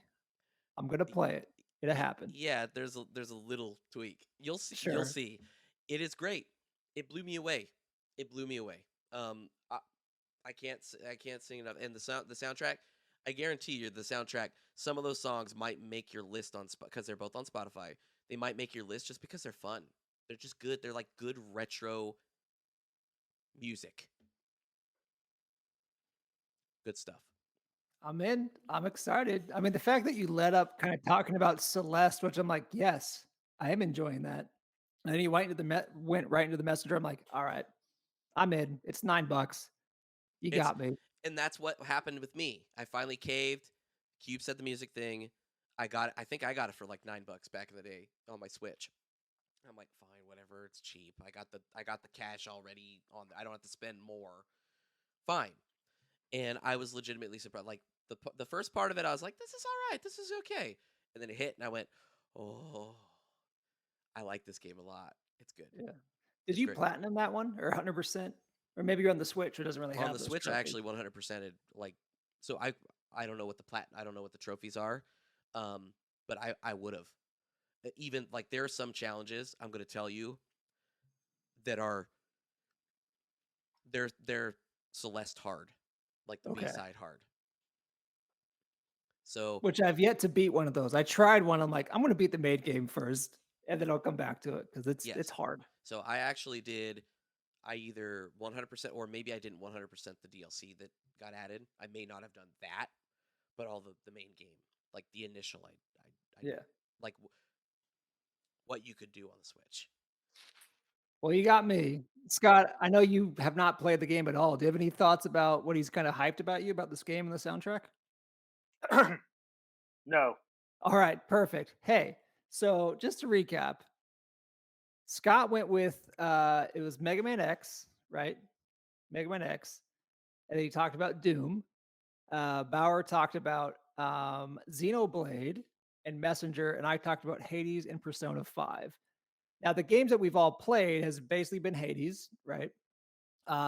I'm going to play it. It'll happen. Yeah, there's a little tweak. You'll see. You'll Sure. see. It is great. It blew me away. It blew me away. I can't sing enough. And the soundtrack. I guarantee you, the soundtrack. Some of those songs might make your list on because they're both on Spotify. They might make your list just because they're fun. They're just good. They're like good retro music. Good stuff. I'm in. I'm excited. I mean, the fact that you led up kind of talking about Celeste, which I'm like, yes, I am enjoying that. And then you went right into the messenger. I'm like, all right, I'm in. It's $9. You It's got me. and that's what happened with me. I finally caved. Cube said the music thing. I think I got it for like $9 back in the day on my Switch. I'm like, fine, whatever. It's cheap. I got the cash already on. I don't have to spend more. Fine. And I was legitimately surprised. Like the first part of it, I was like, this is all right. This is okay. And then it hit, and I went, oh, I like this game a lot. It's good. Yeah. Did It's you great. platinum that one or 100%? Or maybe you're on the Switch, which doesn't really have On the those Switch, I trophies. actually 100%ed. Like, so I don't know what I don't know what the trophies are, but I would have. Even like there are some challenges I'm going to tell you that are they're Celeste hard, like the Okay. B-side hard. So Which I've yet to beat one of those. I tried one. I'm like, I'm going to beat the main game first, and then I'll come back to it because it's yes, hard. so I actually did. I either 100% or maybe I didn't 100% the DLC that got added. I may not have done that, but all the main game, like the initial, I Yeah. like what you could do on the Switch. Well, you got me. Scott, I know you have not played the game at all. Do you have any thoughts about what he's kind of hyped about you about this game and the soundtrack? No. All right, perfect. Hey, so just to recap, Scott went with it was Mega Man X, right? Mega Man X. And then he talked about Doom. Bauer talked about Xenoblade and Messenger, and I talked about Hades and Persona 5. Now, the games that we've all played has basically been Hades, right?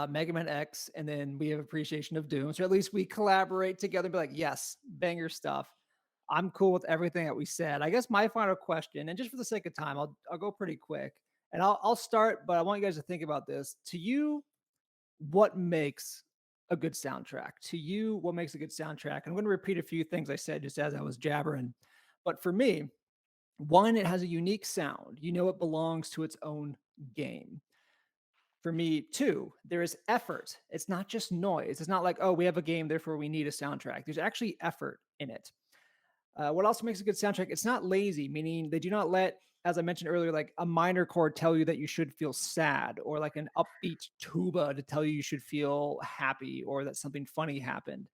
Mega Man X, and then we have appreciation of Doom. So at least we collaborate together and be like, yes, banger stuff. I'm cool with everything that we said. I guess my final question, and just for the sake of time, I'll go pretty quick, and I'll start, but I want you guys to think about this. To you, what makes a good soundtrack? To you, what makes a good soundtrack? I'm going to repeat a few things I said just as I was jabbering, but for me, one, it has a unique sound. You know, it belongs to its own game. For me, two, there is effort. It's not just noise. It's not like, oh, we have a game, therefore we need a soundtrack. There's actually effort in it. What also makes a good soundtrack? It's not lazy, meaning they do not let, as I mentioned earlier, like a minor chord tell you that you should feel sad, or like an upbeat tuba to tell you should feel happy, or that something funny happened.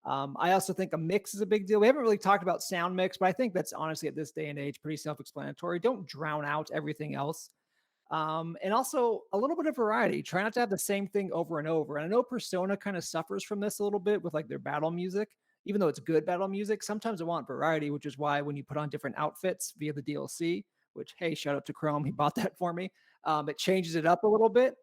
I also think a mix is a big deal. We haven't really talked about sound mix, but I think that's honestly at this day and age pretty self explanatory. Don't drown out everything else. And also a little bit of variety. Try not to have the same thing over and over. And I know Persona kind of suffers from this a little bit with like their battle music, even though it's good battle music. Sometimes I want variety, which is why when you put on different outfits via the DLC, which hey, shout out to Chrome, he bought that for me. It changes it up a little bit.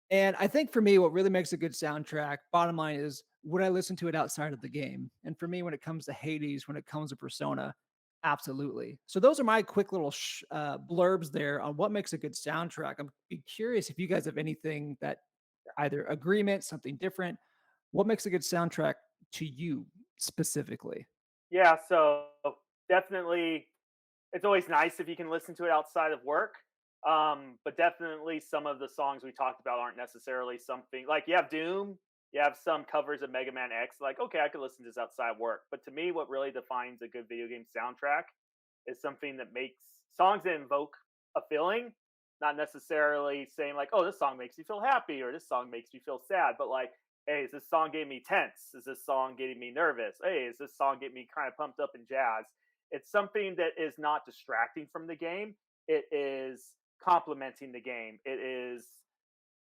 And I think for me, what really makes a good soundtrack, bottom line is, would I listen to it outside of the game? And for me, when it comes to Hades, when it comes to Persona, absolutely. So those are my quick little blurbs there on what makes a good soundtrack. I'm be curious if you guys have anything that either agreement, something different. What makes a good soundtrack to you specifically? Yeah, so definitely it's always nice if you can listen to it outside of work. But definitely some of the songs we talked about aren't necessarily something like you have Doom, you have some covers of Mega Man X, like, okay, I could listen to this outside work. But to me, what really defines a good video game soundtrack is something that makes songs that invoke a feeling, not necessarily saying like, oh, this song makes me feel happy or this song makes me feel sad, but like, hey, is this song getting me tense? Is this song getting me nervous? Hey, is this song getting me kind of pumped up and jazz? It's something that is not distracting from the game. It is complementing the game. It is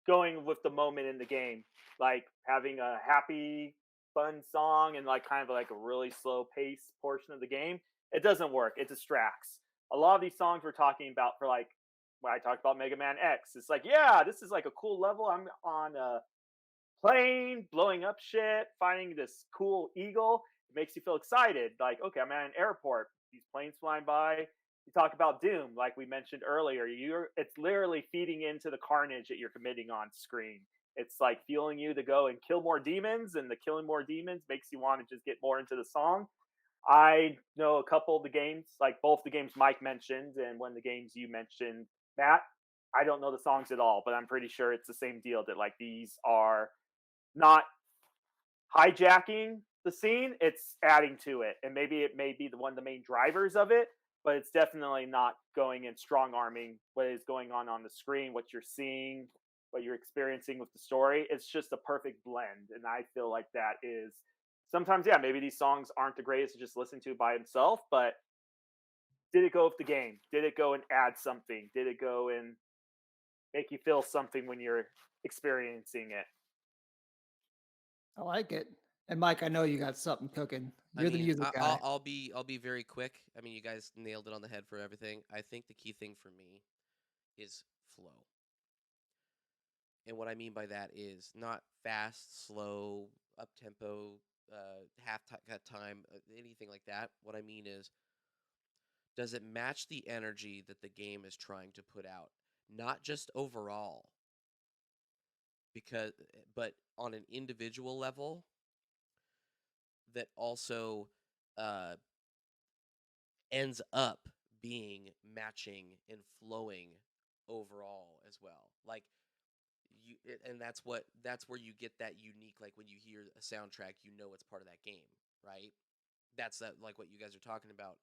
going with the moment in the game, like having a happy, fun song and like kind of like a really slow pace portion of the game. It doesn't work. It distracts. A lot of these songs we're talking about for like when I talked about Mega Man X, it's like, yeah, this is like a cool level. I'm on a plane, blowing up shit, finding this cool eagle. It makes you feel excited. Like, okay, I'm at an airport. These planes flying by. You talk about Doom, like we mentioned earlier. It's literally feeding into the carnage that you're committing on screen. It's like fueling you to go and kill more demons, and the killing more demons makes you want to just get more into the song. I know a couple of the games, like both the games Mike mentioned and one of the games you mentioned, Matt. I don't know the songs at all, but I'm pretty sure it's the same deal that like these are not hijacking the scene, it's adding to it. And maybe it may be the one of the main drivers of it, but it's definitely not going and strong arming what is going on the screen, what you're seeing, what you're experiencing with the story. It's just a perfect blend. And I feel like that is sometimes, yeah, maybe these songs aren't the greatest to just listen to by himself, but did it go with the game? Did it go and add something? Did it go and make you feel something when you're experiencing it? I like it. And Mike, I know you got something cooking. I You're the mean, music guy. I'll be very quick. I mean, you guys nailed it on the head for everything. I think the key thing for me is flow. And what I mean by that is not fast, slow, up tempo, time, anything like that. What I mean is, does it match the energy that the game is trying to put out? Not just overall, because, but on an individual level that also uh, ends up being matching and flowing overall as well. Like and that's where you get that unique, like when you hear a soundtrack, you know it's part of that game, right? That's that, like what you guys are talking about.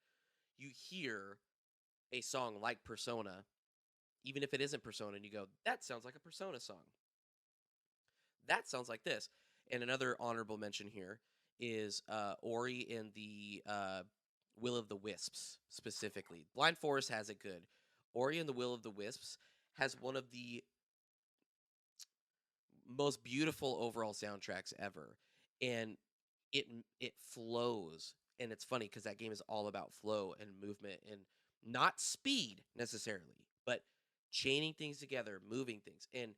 You hear a song like Persona, even if it isn't Persona, and you go, that sounds like a Persona song. That sounds like this. And another honorable mention here is Ori and the Will of the Wisps specifically. Blind Forest has it good. Ori and the Will of the Wisps has one of the most beautiful overall soundtracks ever, and it flows. And it's funny because that game is all about flow and movement and not speed necessarily, but chaining things together, moving things. And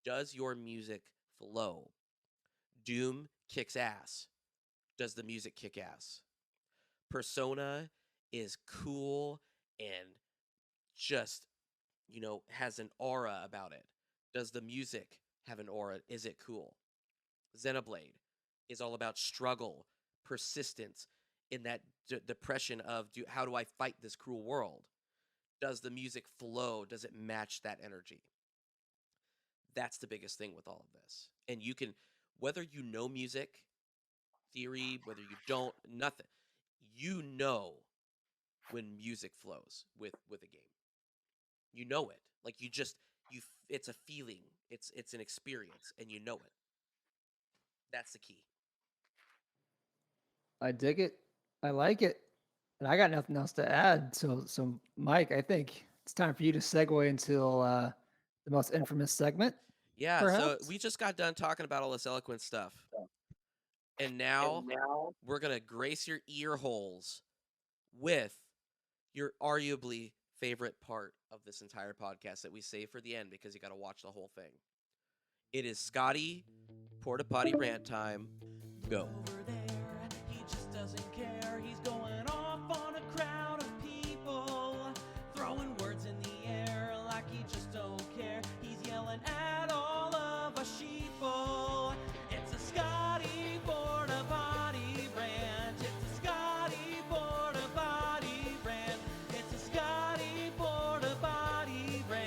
does your music flow? Doom kicks ass. Does the music kick ass? persona is cool and just, has an aura about it? Does the music have an aura? Is it cool? Xenoblade is all about struggle, persistence, in that depression of how do I fight this cruel world? Does the music flow? Does it match that energy? That's the biggest thing with all of this. And you can, whether you know music theory, whether you don't, nothing, when music flows with a game. You know it. Like it's a feeling. It's an experience, and you know it. That's the key. I dig it. I like it. And I got nothing else to add. So Mike, I think it's time for you to segue into the most infamous segment. Yeah, Perhaps? so we just got done talking about all this eloquent stuff. And now we're going to grace your ear holes with your arguably favorite part of this entire podcast that we save for the end because you got to watch the whole thing. It is Scotty Porta Potty Rant time. Go. Over there, he just doesn't care. He's going off on a crowd of people, throwing words in the air like he just don't care. He's yelling at all of us sheeple. It's a Scotty Porta Potty Rant. It's a Scotty Porta Potty Rant. It's a Scotty Porta Potty Rant.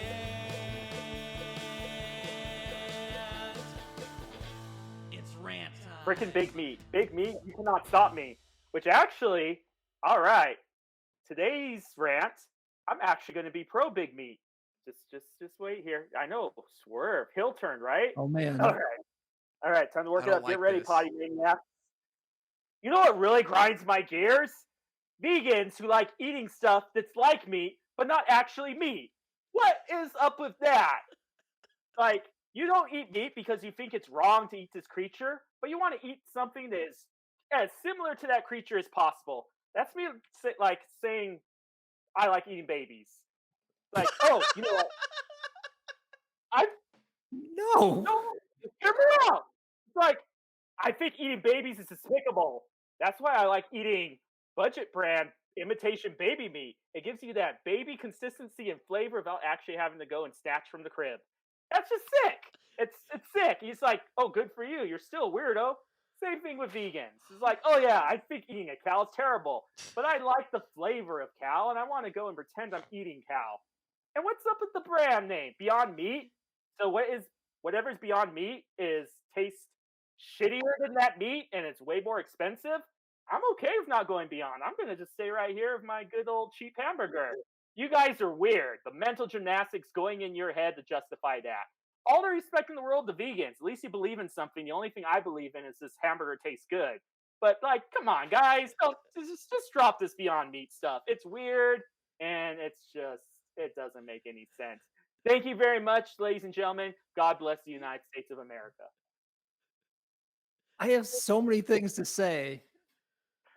It's rant time. Freaking big meat. Big meat, you cannot stop me. Which actually, all right, today's rant, I'm actually going to be pro big meat. Just wait here. I know, swerve, hill turn, right? Oh man. All right, time to work I it don't up. Get like ready, this. potty maniac. You know what really grinds my gears? Vegans who like eating stuff that's like meat, but not actually meat. What is up with that? Like, you don't eat meat because you think it's wrong to eat this creature, but you want to eat something that is as similar to that creature as possible. That's me like saying I like eating babies. Like, oh, you know what? No. No, hear me out. It's like, I think eating babies is despicable. That's why I like eating budget brand imitation baby meat. It gives you that baby consistency and flavor without actually having to go and snatch from the crib. That's just sick. It's sick. He's like, oh, good for you. You're still a weirdo. Same thing with vegans. It's like, oh yeah, I think eating a cow is terrible, but I like the flavor of cow, and I want to go and pretend I'm eating cow. And what's up with the brand name? Beyond Meat? So whatever's Beyond Meat tastes shittier than that meat, and it's way more expensive? I'm okay with not going Beyond. I'm going to just stay right here with my good old cheap hamburger. You guys are weird. The mental gymnastics going in your head to justify that. All the respect in the world to vegans. At least you believe in something. The only thing I believe in is this hamburger tastes good. But, like, come on, guys. Don't, just drop this Beyond Meat stuff. It's weird, and it doesn't make any sense. Thank you very much, ladies and gentlemen. God bless the United States of America. I have so many things to say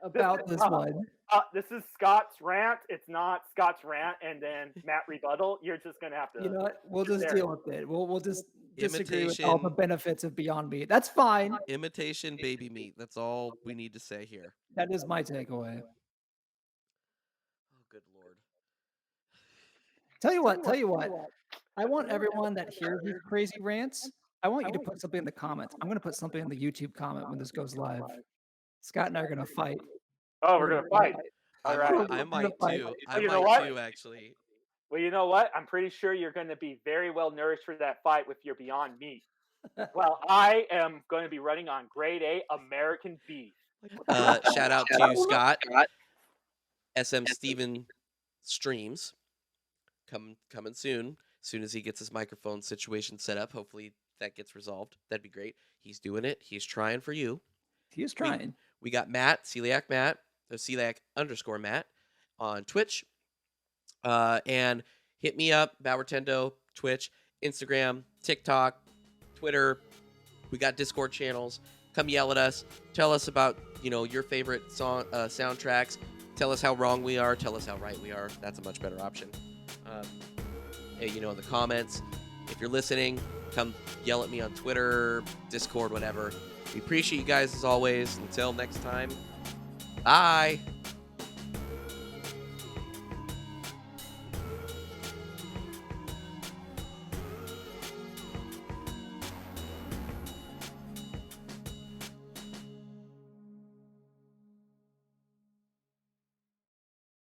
about this one. This is Scott's rant. It's not Scott's rant and then Matt rebuttal. You're just gonna have to. You know what? We'll just deal with it. We'll just disagree with all the benefits of Beyond Meat. That's fine. Imitation baby meat. That's all we need to say here. That is my takeaway. Oh, good Lord. Tell you what. I want everyone that hears these crazy rants, I want you to put something in the comments. I'm going to put something in the YouTube comment when this goes live. Scott and I are going to fight. Oh, we're going to fight. All right. I might too. I You know might what? too, actually. Well, you know what? I'm pretty sure you're going to be very well nourished for that fight with your Beyond Meat. Well, I am going to be running on grade A American beef. Shout out to Scott. SM Steven streams. Coming soon. As soon as he gets his microphone situation set up, hopefully that gets resolved. That'd be great. He's doing it. He's trying for you. He is trying. We got Matt, Celiac Matt on Twitch. And hit me up, Bauertendo, Twitch, Instagram, TikTok, Twitter. We got Discord channels. Come yell at us. Tell us about, your favorite song soundtracks. Tell us how wrong we are. Tell us how right we are. That's a much better option. In the comments. If you're listening, come yell at me on Twitter, Discord, whatever. We appreciate you guys as always. Until next time, bye.